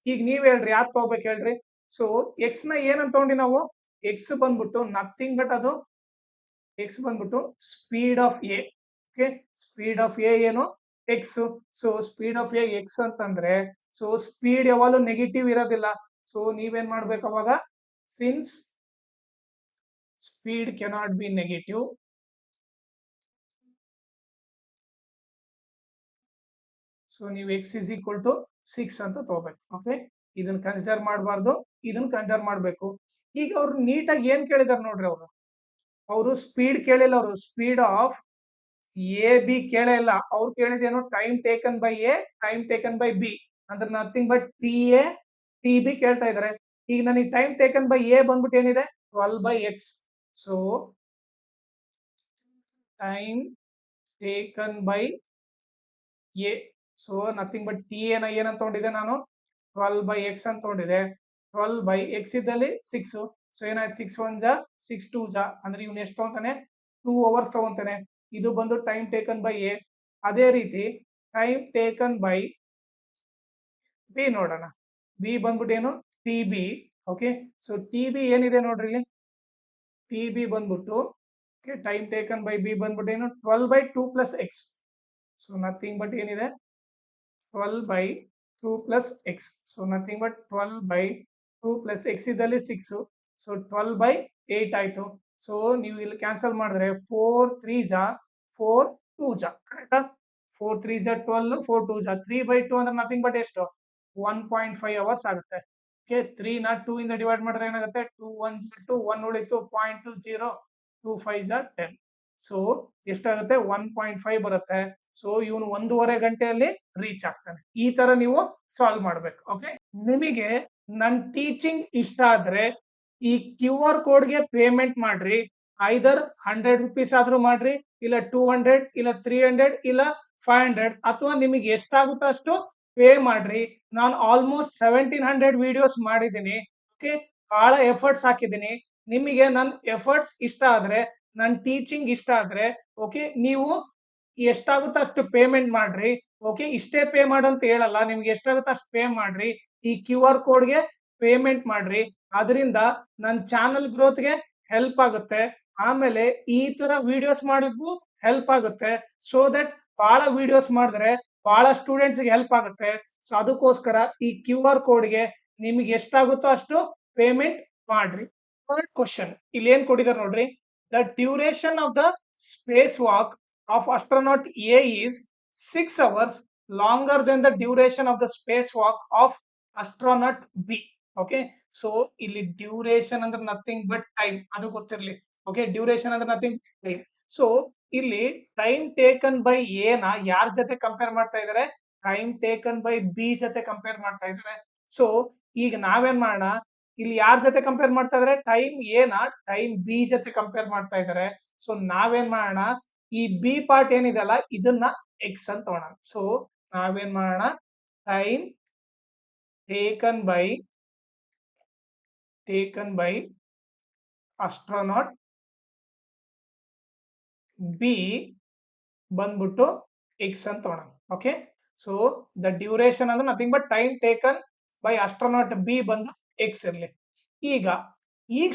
ಈಗ ನೀವ್ ಹೇಳ್ರಿ ಯಾವ್ದು ತಗೋಬೇಕು ಹೇಳ್ರಿ. ಸೊ ಎಕ್ಸ್ ನ ಏನಂತ ತಗೊಂಡಿ ನಾವು, ಎಕ್ಸ್ ಬಂದ್ಬಿಟ್ಟು ನಥಿಂಗ್ ಬಟ್ ಅದು ಎಕ್ಸ್ ಬಂದ್ಬಿಟ್ಟು speed of A. Okay, speed of A ಏನು, X. So speed of A X ಅಂತಂದ್ರೆ, ಸೊ ಸ್ಪೀಡ್ ಯಾವಾಗಲೂ ನೆಗೆಟಿವ್ ಇರೋದಿಲ್ಲ. ಸೊ ನೀವೇನ್ ಮಾಡ್ಬೇಕು ಅವಾಗ, since speed cannot be negative, so ನೀವು ಎಕ್ಸ್ ಇಸ್ ಈಕ್ವಲ್ ಟು 6 ಅಂತ ತಗೋಬೇಕು. ಓಕೆ, ಇದನ್ನ ಕನ್ಸಿಡರ್ ಮಾಡಬಾರ್ದು, ಇದನ್ನ ಕನ್ಸಿಡರ್ ಮಾಡ್ಬೇಕು. ಈಗ ಅವ್ರು ನೀಟಾಗಿ ಏನ್ ಕೇಳಿದಾರೆ ನೋಡ್ರಿ, ಅವರು ಸ್ಪೀಡ್ ಕೇಳಿಲ್ಲ, ಅವರು ಸ್ಪೀಡ್ ಆಫ್ ಎ ಬಿ ಕೇಳೇ ಇಲ್ಲ. ಅವ್ರು ಕೇಳಿದೇನು, time taken by A, time taken by B, ಅಂದ್ರೆ nothing but T A T B ಕೇಳ್ತಾ ಇದಾರೆ. ಈಗ ನನಗೆ ಟೈಮ್ ಟೇಕನ್ ಬೈ ಎ ಬಂದ್ಬಿಟ್ಟು ಏನಿದೆ, 12/x. So time taken by A, so nothing but T ಎನ ಏನಂತ ತಗೊಂಡಿದೆ ನಾನು, 12/x ಅಂತ ತಗೊಂಡಿದೆ. 12/x ಇದ್ದಲ್ಲಿ 6. ಸೊ ಏನಾಯ್ತು, 6 1 ಜಾ 6 2 ಜಾ, ಅಂದ್ರೆ ಇವ್ನು ಎಷ್ಟು ತಗೊಂತಾನೆ, 2 ಅವರ್ಸ್ ತಗೊಂತಾನೆ. ಇದು ಬಂದು ಟೈಮ್ ಟೇಕನ್ ಬೈ ಎ. ಅದೇ ರೀತಿ ಟೈಮ್ ಟೇಕನ್ ಬೈ ಬಿ ನೋಡೋಣ. ಬಿ ಬಂದ್ಬಿಟ್ಟು ಏನು, T B. Okay, so T B ಏನಿದೆ ನೋಡ್ರಿ ಇಲ್ಲಿ, ಟಿ ಬಿ ಬಂದ್ಬಿಟ್ಟು ಟೈಮ್ ಟೇಕನ್ ಬೈ ಬಿ ಬಂದ್ಬಿಟ್ಟು ಏನು, 12/2 plus X. So nothing but ಏನಿದೆ, 12/2 plus X. So nothing but 12/2 plus X ಇದ್ದಲ್ಲಿ 6. ಸೊ 12/8 ಆಯ್ತು. ಸೊ ನೀವು ಇಲ್ಲಿ ಕ್ಯಾನ್ಸಲ್ ಮಾಡಿದ್ರೆ 4 3 ಜಾ 4 2 ಜಾ, ಕರೆಕ್ಟಾ? 4 3 ಜಾ 12, 4 2 ಜಾ 3/2 ಅಂದ್ರೆ ನಥಿಂಗ್ ಬಟ್ ಎಷ್ಟು, 1.5 ಅವರ್ಸ್ ಆಗುತ್ತೆ. ಓಕೆ, 3 ನ 2 ಇಂದ ಡಿವೈಡ್ ಮಾಡಿದ್ರೆ ಏನಾಗುತ್ತೆ, 2 1 ಜಾ 2, 1 ಉಳಿತು, 0.20, 2 5 ಜಾ 10. ಸೊ ಎಷ್ಟಾಗುತ್ತೆ, 1.5 ಬರುತ್ತೆ. ಸೊ ಇವನು 1.5 ಗಂಟೆಯಲ್ಲಿ ರೀಚ್ ಆಗ್ತಾನೆ. ಈ ತರ ನೀವು ಸಾಲ್ವ್ ಮಾಡ್ಬೇಕು. ಓಕೆ, ನಿಮಗೆ ನನ್ ಟೀಚಿಂಗ್ ಇಷ್ಟ ಆದ್ರೆ ಈ ಕ್ಯೂ ಆರ್ ಕೋಡ್ ಗೆ ಪೇಮೆಂಟ್ ಮಾಡ್ರಿ. ಐದರ್ 100 ರುಪೀಸ್ ಆದ್ರೂ ಮಾಡ್ರಿ, ಇಲ್ಲ 200, ಇಲ್ಲ 300, ಇಲ್ಲ 500, ಅಥವಾ ನಿಮಗೆ ಎಷ್ಟಾಗುತ್ತೋ ಅಷ್ಟು ಪೇ ಮಾಡ್ರಿ. ನಾನು ಆಲ್ಮೋಸ್ಟ್ 1700 ವಿಡಿಯೋಸ್ ಮಾಡಿದ್ದೀನಿ. ಓಕೆ, ಬಹಳ ಎಫರ್ಟ್ಸ್ ಹಾಕಿದ್ದೀನಿ. ನಿಮಗೆ ನನ್ನ ಎಫರ್ಟ್ಸ್ ಇಷ್ಟ ಆದ್ರೆ, ನನ್ನ ಟೀಚಿಂಗ್ ಇಷ್ಟ ಆದ್ರೆ, ಓಕೆ, ನೀವು ಎಷ್ಟಾಗುತ್ತೋ ಅಷ್ಟು ಪೇಮೆಂಟ್ ಮಾಡ್ರಿ. ಓಕೆ, ಇಷ್ಟೇ ಪೇ ಮಾಡಂತ ಹೇಳಲ್ಲ, ನಿಮ್ಗೆ ಎಷ್ಟಾಗುತ್ತೋ ಅಷ್ಟು ಪೇ ಮಾಡ್ರಿ. ಈ ಕ್ಯೂ ಆರ್ ಕೋಡ್ ಗೆ ಪೇಮೆಂಟ್ ಮಾಡ್ರಿ. ಅದರಿಂದ ನನ್ನ ಚಾನಲ್ ಗ್ರೋತ್ಗೆ ಹೆಲ್ಪ್ ಆಗುತ್ತೆ. ಆಮೇಲೆ ಈ ತರ ವಿಡಿಯೋಸ್ ಮಾಡೋಕ್ಕೂ ಹೆಲ್ಪ್ ಆಗುತ್ತೆ. ಸೊ ದಟ್ ಬಹಳ ವಿಡಿಯೋಸ್ ಮಾಡಿದ್ರೆ ಬಹಳ ಸ್ಟೂಡೆಂಟ್ಸ್ ಗೆ ಹೆಲ್ಪ್ ಆಗುತ್ತೆ. ಸೊ ಅದಕ್ಕೋಸ್ಕರ ಈ ಕ್ಯೂ ಆರ್ ಕೋಡ್ ಗೆ ನಿಮ್ಗೆ ಎಷ್ಟಾಗುತ್ತೋ ಅಷ್ಟು ಪೇಮೆಂಟ್ ಮಾಡ್ರಿ. ಥರ್ಡ್ ಕ್ವಶನ್ ಇಲ್ಲಿ ಏನ್ ಕೊಟ್ಟಿದ್ದಾರೆ ನೋಡ್ರಿ, the duration of the space walk of astronaut A is 6 hours longer than the duration of the spacewalk of astronaut B. Okay, so ಇಲ್ಲಿ ಡ್ಯೂರೇಷನ್ ಅಂದ್ರೆ ನಥಿಂಗ್ ಬಟ್ ಟೈಮ್, ಅದು ಗೊತ್ತಿರಲಿ. ಓಕೆ, ಡ್ಯೂರೇಷನ್ ಅಂದ್ರೆ nothing time. So ಇಲ್ಲಿ time taken by A ನ ಯಾರ ಜೊತೆ compare ಮಾಡ್ತಾ ಇದಾರೆ, ಟೈಮ್ ಟೇಕನ್ ಬೈ ಬಿ ಜೊತೆ ಕಂಪೇರ್ ಮಾಡ್ತಾ ಇದಾರೆ. ಸೊ ಈಗ ನಾವೇನ್ ಮಾಡೋಣ, ಇಲ್ಲಿ ಯಾರ ಜೊತೆ ಕಂಪೇರ್ ಮಾಡ್ತಾ ಇದಾರೆ, ಟೈಮ್ ಎ ನ ಟೈಮ್ ಬಿ ಜೊತೆ ಕಂಪೇರ್ ಮಾಡ್ತಾ ಇದಾರೆ. ಸೊ ನಾವೇನ್ ಮಾಡೋಣ, ಈ ಬಿ ಪಾರ್ಟ್ ಏನಿದೆಲ್ಲ ಇದನ್ನ ಎಕ್ಸ್ ಅಂತ ತಗೋಣ. ಸೊ ನಾವೇನ್ ಮಾಡೋಣ, time taken by astronaut B ಬಂದ್ಬಿಟ್ಟು ಎಕ್ಸ್ ಅಂತ ತಗೋಣ. ಓಕೆ, ಸೊ ದ ಡ್ಯೂರೇಷನ್ ಅಂದ್ರೆ nothing but time taken by astronaut B ಬಂದು ಎಕ್ಸ್ ಇರ್ಲಿ. ಈಗ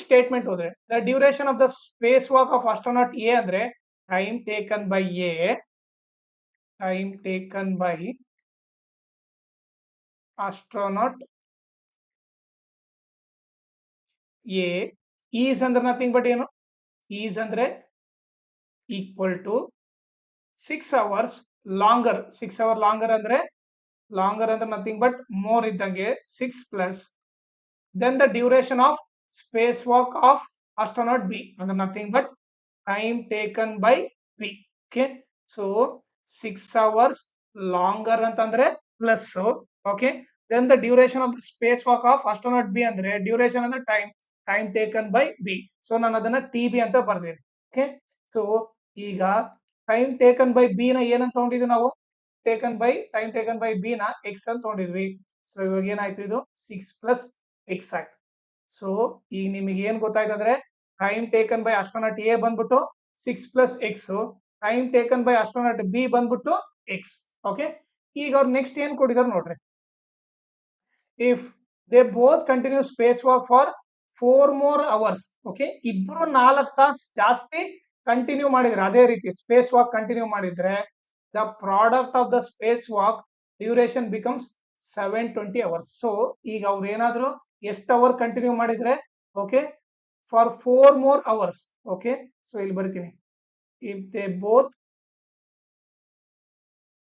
ಸ್ಟೇಟ್ಮೆಂಟ್ ಹೋದ್ರೆ, the duration of the space walk of astronaut A ಅಂದ್ರೆ time taken by A, time taken by astronaut A is ಅಂದ್ರೆ nothing but ಏನು is ಅಂದ್ರೆ equal to 6 hours longer 6 hour longer ಅಂದ್ರೆ nothing but more ಇದ್ದಂಗೆ 6 plus then the duration of space walk of astronaut B ಅಂದ್ರೆ nothing but time taken by B. Okay, so 6 hours longer ಅಂತಂದ್ರೆ plus. Okay, then the duration of space walk of astronaut B ಅಂದ್ರೆ duration ಅಂದ್ರೆ time taken by B. So ನಾನು ಅದನ್ನ T B ಅಂತ ಬರ್ತೀನಿ. Okay, so ಈಗ time taken by B ನ ಏನಂತ ತಗೊಂಡಿದ್ವಿ ನಾವು, ಟೈಮ್ ಟೇಕನ್ ಬೈ ಬಿ ನ ಎಕ್ಸ್ ಅಂತ ತಗೊಂಡಿದ್ವಿ. ಸೊ ಇವಾಗ ಏನಾಯ್ತು, ಇದು 6 + x ಆಯ್ತು. ಸೊ ಈಗ ನಿಮಗೆ ಏನ್ ಗೊತ್ತಾಯ್ತು ಅಂದ್ರೆ time taken by astronaut A ಬಂದ್ಬಿಟ್ಟು 6 + x, time taken by astronaut B ಬಂದ್ಬಿಟ್ಟು x. ಓಕೆ, ಈಗ ಅವ್ರು ನೆಕ್ಸ್ಟ್ ಏನ್ ಕೊಟ್ಟಿದ್ದಾರೆ ನೋಡ್ರಿ, if they both continue space walk for 4 more hours. Okay, ಇಬ್ರು 4 ತಾಸು ಜಾಸ್ತಿ ಕಂಟಿನ್ಯೂ ಮಾಡಿದ್ರೆ, ಅದೇ ರೀತಿ ಸ್ಪೇಸ್ ವಾಕ್ ಕಂಟಿನ್ಯೂ ಮಾಡಿದ್ರೆ the product of the space walk duration becomes 720 hours. So ಈಗ ಅವ್ರು ಏನಾದ್ರು ಎಷ್ಟು ಅವರ್ ಕಂಟಿನ್ಯೂ ಮಾಡಿದ್ರೆ, okay, for 4 more hours. Okay, so ಇಲ್ಲಿ ಬರಿತೀನಿ, if they both,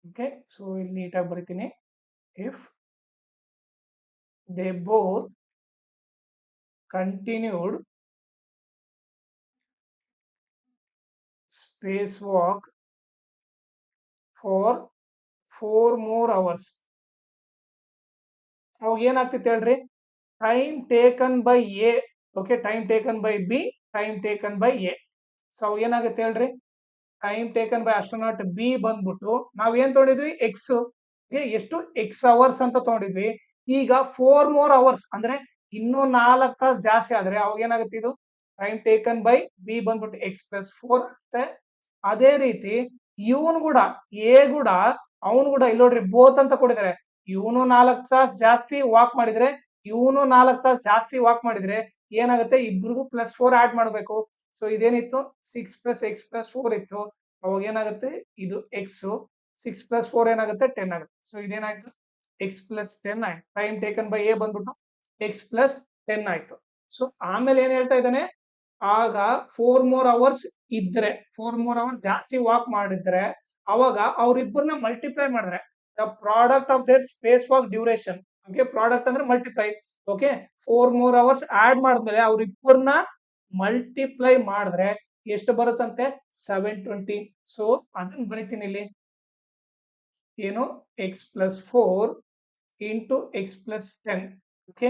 okay, so ಇಲ್ಲಿ ನೀಟಾಗಿ ಬರಿತೀನಿ, if they both continued spacewalk for 4 more hours. ಅವಾಗ ಏನಾಗ್ತಿತ್ತು ಹೇಳ್ರಿ, time taken by A, okay, time taken by B, time taken by A. So ಅವಾಗ ಏನಾಗುತ್ತೆ ಹೇಳ್ರಿ, time taken by astronaut B ಬಂದ್ಬಿಟ್ಟು ನಾವ್ ಏನ್ ತಗೊಂಡಿದ್ವಿ, ಎಕ್ಸ್, ಎಷ್ಟು ಎಕ್ಸ್ ಅವರ್ಸ್ ಅಂತ ತಗೊಂಡಿದ್ವಿ. ಈಗ 4 more hours ಅಂದ್ರೆ ಇನ್ನೂ 4 ತಾಸು ಜಾಸ್ತಿ ಆದ್ರೆ ಅವಾಗ ಏನಾಗುತ್ತೆ, ಇದು ಟೈಮ್ ಟೇಕನ್ ಬೈ ಬಿ ಬಂದ್ಬಿಟ್ಟು x+4 ಆಗುತ್ತೆ. ಅದೇ ರೀತಿ ಇವನು ಕೂಡ ಎ ಕೂಡ, ಅವನು ಕೂಡ ಇಲ್ಲಿ ನೋಡ್ರಿ ಬೋತ್ ಅಂತ ಕೊಟ್ಟಿದ್ದಾರೆ. ಇವನು 4 ತಾಸು ಜಾಸ್ತಿ ವಾಕ್ ಮಾಡಿದ್ರೆ, ಇವನು 4 ತಾಸು ಜಾಸ್ತಿ ವಾಕ್ ಮಾಡಿದ್ರೆ ಏನಾಗುತ್ತೆ, ಇಬ್ರಿಗೂ +4 ಆಡ್ ಮಾಡ್ಬೇಕು. ಸೊ ಇದೇನಿತ್ತು, 6 + x+4 ಇತ್ತು. ಅವಾಗ ಏನಾಗುತ್ತೆ, ಇದು ಎಕ್ಸ್, 6 + 4 ಏನಾಗುತ್ತೆ, 10 ಆಗುತ್ತೆ. ಸೊ ಇದೇನಾಯ್ತು, x+10 ಆಯ್ತು. ಟೈಮ್ ಟೇಕನ್ ಬೈ ಎ ಬಂದ್ಬಿಟ್ಟು x+10 ಆಯ್ತು. ಸೊ ಆಮೇಲೆ ಏನ್ ಹೇಳ್ತಾ ಇದ್ದಾನೆ, ಆಗ 4 more hours ಇದ್ರೆ, 4 more hours ಜಾಸ್ತಿ ವಾಕ್ ಮಾಡಿದ್ರೆ ಅವಾಗ ಅವ್ರಿಬ್ಬರನ್ನ ಮಲ್ಟಿಪ್ಲೈ ಮಾಡಿದ್ರೆ the product of their space walk duration, okay, product ಅಂದ್ರೆ multiply, okay, 4 more hours add ಮಾಡಿದ್ಮೇಲೆ ಅವ್ರಿಬ್ಬರನ್ನ ಮಲ್ಟಿಪ್ಲೈ ಮಾಡಿದ್ರೆ ಎಷ್ಟು ಬರುತ್ತಂತೆ, 720. ಸೊ ಅದನ್ನ ಬರೀತೀನಿ ಇಲ್ಲಿ, ಏನು, x+4 into x+10. Okay,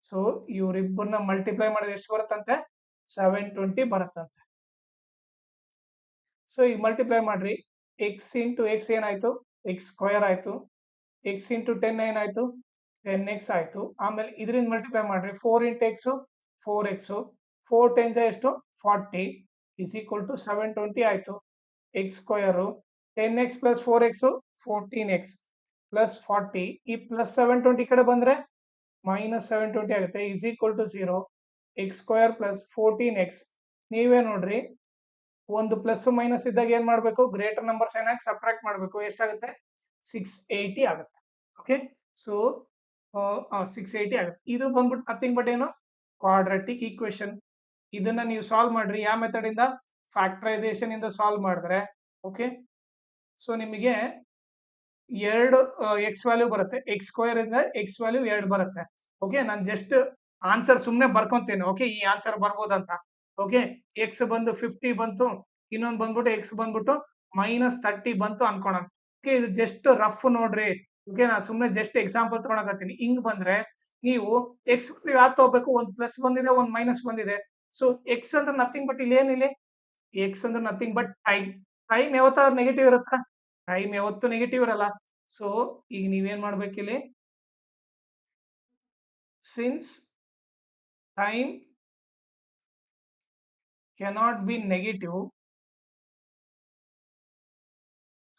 so ಇವ್ರಿಬ್ಬರನ್ನ ಮಲ್ಟಿಪ್ಲೈ ಮಾಡಿದ್ರೆ ಎಷ್ಟು ಬರುತ್ತಂತೆ, 720 ಬರುತ್ತಂತೆ. ಸೊ ಈಗ ಮಲ್ಟಿಪ್ಲೈ ಮಾಡ್ರಿ, ಎಕ್ಸ್ ಇಂಟು ಎಕ್ಸ್ ಏನಾಯ್ತು, x² ಆಯ್ತು, ಎಕ್ಸ್ ಇಂಟು 10 ಏನಾಯ್ತು, 10x ಆಯ್ತು. ಆಮೇಲೆ ಇದರಿಂದ ಮಲ್ಟಿಪ್ಲೈ ಮಾಡ್ರಿ, 4 ಇಂಟು ಎಕ್ಸ್ 4x, 4 ಟೈಮ್ಸ್ ಎಷ್ಟು, 40 ಇಸ್ ಈಕ್ವಲ್ ಟು 720 ಆಯ್ತು. x², 10x + 4x 14x plus 40, ಈ ಪ್ಲಸ್ 720 ಕಡೆ ಬಂದ್ರೆ -720 ಆಗುತ್ತೆ, is equal to 0. x² + 14x, ನೀವೇ ನೋಡ್ರಿ, ಒಂದು ಪ್ಲಸ್ ಮೈನಸ್ ಇದ್ದಾಗ ಏನ್ ಮಾಡ್ಬೇಕು, ಗ್ರೇಟರ್ ನಂಬರ್ ಸೈನ್ ಹಾಕಿ ಸಬ್ಟ್ರಾಕ್ಟ್ ಮಾಡ್ಬೇಕು. ಎಷ್ಟಾಗುತ್ತೆ, 680 ಆಗುತ್ತೆ. ಓಕೆ, ಸೊ 680 ಆಗುತ್ತೆ. ಇದು ಬಂದ್ಬಿಟ್ಟು ನಥಿಂಗ್ ಬಟ್ ಏನು, ಕ್ವಾಡ್ರಾಟಿಕ್ ಈಕ್ವೇಶನ್. ಇದನ್ನ ನೀವು ಸಾಲ್ವ್ ಮಾಡ್ರಿ, ಯಾವ ಮೆಥಡ್ ಇಂದ, ಫ್ಯಾಕ್ಟರೈಸೇಷನ್ ಇಂದ ಸಾಲ್ವ್ ಮಾಡಿದ್ರೆ, ಓಕೆ, ಸೊ ನಿಮಗೆ 2 ಎಕ್ಸ್ ವ್ಯಾಲ್ಯೂ ಬರುತ್ತೆ, x² ಇಂದ ಎಕ್ಸ್ ವ್ಯಾಲ್ಯೂ 2 ಬರುತ್ತೆ. ಓಕೆ, ನಾನು ಜಸ್ಟ್ ಆನ್ಸರ್ ಸುಮ್ನೆ ಬರ್ಕೊಂತೇನೆ, ಓಕೆ, ಈ ಆನ್ಸರ್ ಬರ್ಬೋದಂತ. ಓಕೆ, ಎಕ್ಸ್ ಬಂದು 50 ಬಂತು, ಇನ್ನೊಂದು ಬಂದ್ಬಿಟ್ಟು ಎಕ್ಸ್ ಬಂದ್ಬಿಟ್ಟು -30 ಬಂತು ಅನ್ಕೋಣ. ಓಕೆ, ಇದು ಜಸ್ಟ್ ರಫ್ ನೋಡ್ರಿ. ಓಕೆ, ನಾನು ಸುಮ್ನೆ ಜಸ್ಟ್ ಎಕ್ಸಾಂಪಲ್ ತಗೊಳಕತ್ತೀನಿ. ಹಿಂಗ್ ಬಂದ್ರೆ ನೀವು ಎಕ್ಸ್ ಯಾವ್ದು ತಗೋಬೇಕು, ಒಂದು ಪ್ಲಸ್ ಬಂದಿದೆ, ಒಂದು ಮೈನಸ್ ಬಂದಿದೆ. ಸೊ ಎಕ್ಸ್ ಅಂದ್ರೆ ನಥಿಂಗ್ ಬಟ್ ಇಲ್ಲಿ ಏನಿಲ್ಲ, ಎಕ್ಸ್ ಅಂದ್ರೆ ನಥಿಂಗ್ ಬಟ್ ಟೈಮ್ ಯಾವತ್ತಾದ್ರು ನೆಗೆಟಿವ್ ಇರುತ್ತಾ, ಟೈಮ್ ಯಾವತ್ತು ನೆಗೆಟಿವ್ ಇರಲ್ಲ. ಸೊ ಈಗ ನೀವೇನ್ ಮಾಡ್ಬೇಕಿಲ್ಲಿ, since time cannot be negative,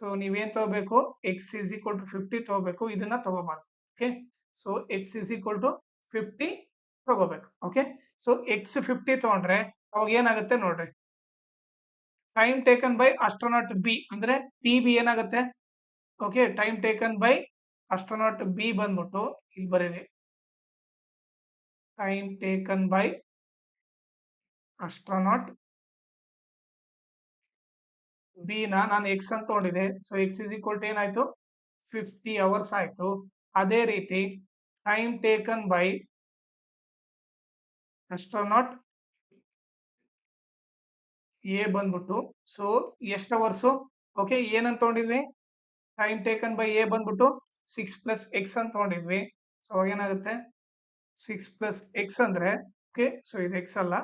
so ನೀವೇನ್ ತಗೋಬೇಕು, ಎಕ್ಸ್ ಇಸ್ ಈಕ್ವಲ್ ಟು 50 ತಗೋಬೇಕು, ಇದನ್ನ ತಗೋಬಾರ್ದು. Okay, so X is equal to 50 ತಗೋಬೇಕು. ಓಕೆ, ಸೊ ಎಕ್ಸ್ 50 ತಗೊಂಡ್ರೆ ಅವಾಗ ಏನಾಗುತ್ತೆ ನೋಡ್ರಿ, time taken by astronaut B ಅಂದ್ರೆ ಟಿ ಬಿ ಏನಾಗುತ್ತೆ, okay, time taken by astronaut B ಬಂದ್ಬಿಟ್ಟು ಇಲ್ಲಿ ಬರೀರಿ, time taken by astronaut B ನಾನು ಎಕ್ಸ್ ಅಂತ ತಗೊಂಡಿದೆ. So X is equal to ಏನಾಯ್ತು 50 ಅವರ್ಸ್ ಆಯ್ತು. ಅದೇ ರೀತಿ time taken by astronaut A ಬಂದ್ಬಿಟ್ಟು ಸೊ ಎಷ್ಟು ಅವರ್ಸು ಓಕೆ ಏನಂತ ತಗೊಂಡಿದ್ವಿ ಟೈಮ್ ಟೇಕನ್ ಬೈ ಎ ಬಂದ್ಬಿಟ್ಟು 6 + x ಅಂತ ತಗೊಂಡಿದ್ವಿ. ಸೊ ಅವಾಗ ಏನಾಗುತ್ತೆ 6 + x ಅಂದ್ರೆ ಓಕೆ ಸೊ ಇದು ಎಕ್ಸ್ ಅಲ್ಲ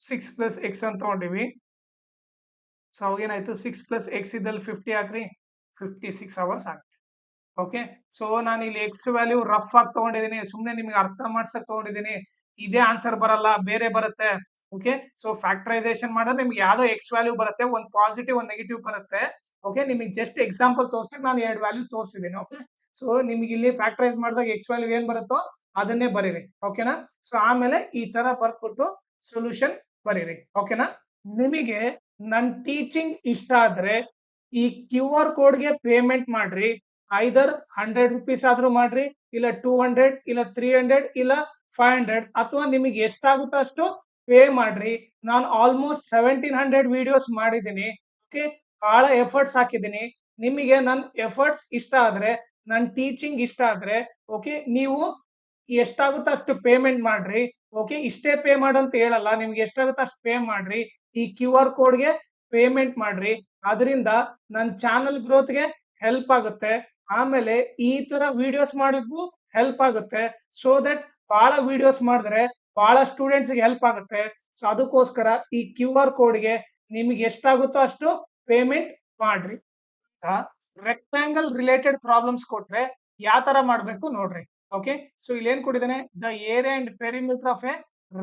6 + x ಅಂತ ತಗೊಂಡಿವಿ. ಸೊ ಅವಾಗ ಏನಾಯ್ತು 6 + x ಇದ್ದಲ್ಲಿ 50 ಹಾಕ್ರಿ 56 ಅವರ್ಸ್ ಆಗುತ್ತೆ. ಓಕೆ ಸೊ ನಾನು ಇಲ್ಲಿ ಎಕ್ಸ್ ವ್ಯಾಲ್ಯೂ ರಫ್ ಆಗಿ ತಗೊಂಡಿದ್ದೀನಿ, ಸುಮ್ಮನೆ ನಿಮ್ಗೆ ಅರ್ಥ ಮಾಡ್ಸಕ್ ತಗೊಂಡಿದ್ದೀನಿ. ಇದೇ ಆನ್ಸರ್ ಬರಲ್ಲ, ಬೇರೆ ಬರುತ್ತೆ. ಓಕೆ ಸೊ ಫ್ಯಾಕ್ಟರೈಸೇಷನ್ ಮಾಡಿದ್ರೆ ನಿಮ್ಗೆ ಯಾವ್ದೋ ಎಕ್ಸ್ ವ್ಯಾಲ್ಯೂ ಬರುತ್ತೆ, ಒಂದು ಪಾಸಿಟಿವ್ ಒಂದು ನೆಗೆಟಿವ್ ಬರುತ್ತೆ. ಓಕೆ ನಿಮಗೆ ಜಸ್ಟ್ ಎಕ್ಸಾಂಪಲ್ ತೋರ್ಸಕ್ ನಾನು 2 ವ್ಯಾಲ್ಯೂ ತೋರಿಸಿದ್ದೀನಿ. ಓಕೆ ಸೊ ನಿಮ್ಗೆ ಇಲ್ಲಿ ಫ್ಯಾಕ್ಟರೈಸ್ ಮಾಡಿದಾಗ ಎಕ್ಸ್ ವ್ಯಾಲ್ಯೂ ಏನ್ ಬರುತ್ತೋ ಅದನ್ನೇ ಬರೀರಿ. ಓಕೆನಾ ಸೊ ಆಮೇಲೆ ಈ ತರ ಬರ್ದ್ಬಿಟ್ಟು ಸೊಲ್ಯೂಷನ್ ಬರೀರಿ. ಓಕೆನಾ ನಿಮಗೆ ನನ್ ಟೀಚಿಂಗ್ ಇಷ್ಟ ಆದ್ರೆ ಈ ಕ್ಯೂ ಆರ್ ಕೋಡ್ಗೆ ಪೇಮೆಂಟ್ ಮಾಡ್ರಿ. ಐದರ್ 100 ರುಪೀಸ್ ಆದ್ರೂ ಮಾಡ್ರಿ, ಇಲ್ಲ 200, ಇಲ್ಲ 300, ಇಲ್ಲ 500 ಅಥವಾ ನಿಮಗೆ ಎಷ್ಟಾಗುತ್ತೋ ಅಷ್ಟು ಪೇ ಮಾಡ್ರಿ. ನಾನು ಆಲ್ಮೋಸ್ಟ್ 1700 ವಿಡಿಯೋಸ್ ಮಾಡಿದ್ದೀನಿ. ಓಕೆ ಬಹಳ ಎಫರ್ಟ್ಸ್ ಹಾಕಿದ್ದೀನಿ. ನಿಮಗೆ ನನ್ನ ಎಫರ್ಟ್ಸ್ ಇಷ್ಟ ಆದ್ರೆ ನನ್ನ ಟೀಚಿಂಗ್ ಇಷ್ಟ ಆದ್ರೆ ಓಕೆ ನೀವು ಎಷ್ಟಾಗುತ್ತೋ ಅಷ್ಟು ಪೇಮೆಂಟ್ ಮಾಡ್ರಿ. ಓಕೆ ಇಷ್ಟೇ ಪೇ ಮಾಡಂತ ಹೇಳಲ್ಲ, ನಿಮ್ಗೆ ಎಷ್ಟಾಗುತ್ತೋ ಅಷ್ಟು ಪೇ ಮಾಡ್ರಿ. ಈ ಕ್ಯೂ ಆರ್ ಕೋಡ್ಗೆ ಪೇಮೆಂಟ್ ಮಾಡ್ರಿ. ಅದರಿಂದ ನನ್ನ ಚಾನಲ್ ಗ್ರೋತ್ಗೆ ಹೆಲ್ಪ್ ಆಗುತ್ತೆ. ಆಮೇಲೆ ಈ ತರ ವಿಡಿಯೋಸ್ ಮಾಡೋಕ್ಕೂ ಹೆಲ್ಪ್ ಆಗುತ್ತೆ. ಸೊ ದಟ್ ಬಹಳ ವಿಡಿಯೋಸ್ ಮಾಡಿದ್ರೆ ಬಹಳ ಸ್ಟೂಡೆಂಟ್ಸ್ ಗೆ ಹೆಲ್ಪ್ ಆಗುತ್ತೆ. ಸೊ ಅದಕ್ಕೋಸ್ಕರ ಈ ಕ್ಯೂ ಆರ್ ಕೋಡ್ಗೆ ನಿಮಗೆ ಎಷ್ಟಾಗುತ್ತೋ ಅಷ್ಟು ಪೇಮೆಂಟ್ ಮಾಡ್ರಿ. ರೆಕ್ಟಾಂಗಲ್ ರಿಲೇಟೆಡ್ ಪ್ರಾಬ್ಲಮ್ಸ್ ಕೊಟ್ರೆ ಯಾವ ತರ ಮಾಡ್ಬೇಕು ನೋಡ್ರಿ. ಓಕೆ ಸೊ ಇಲ್ಲಿ ಏನ್ ಕೊಟ್ಟಿದ್ದಾನೆ, the area and perimeter of a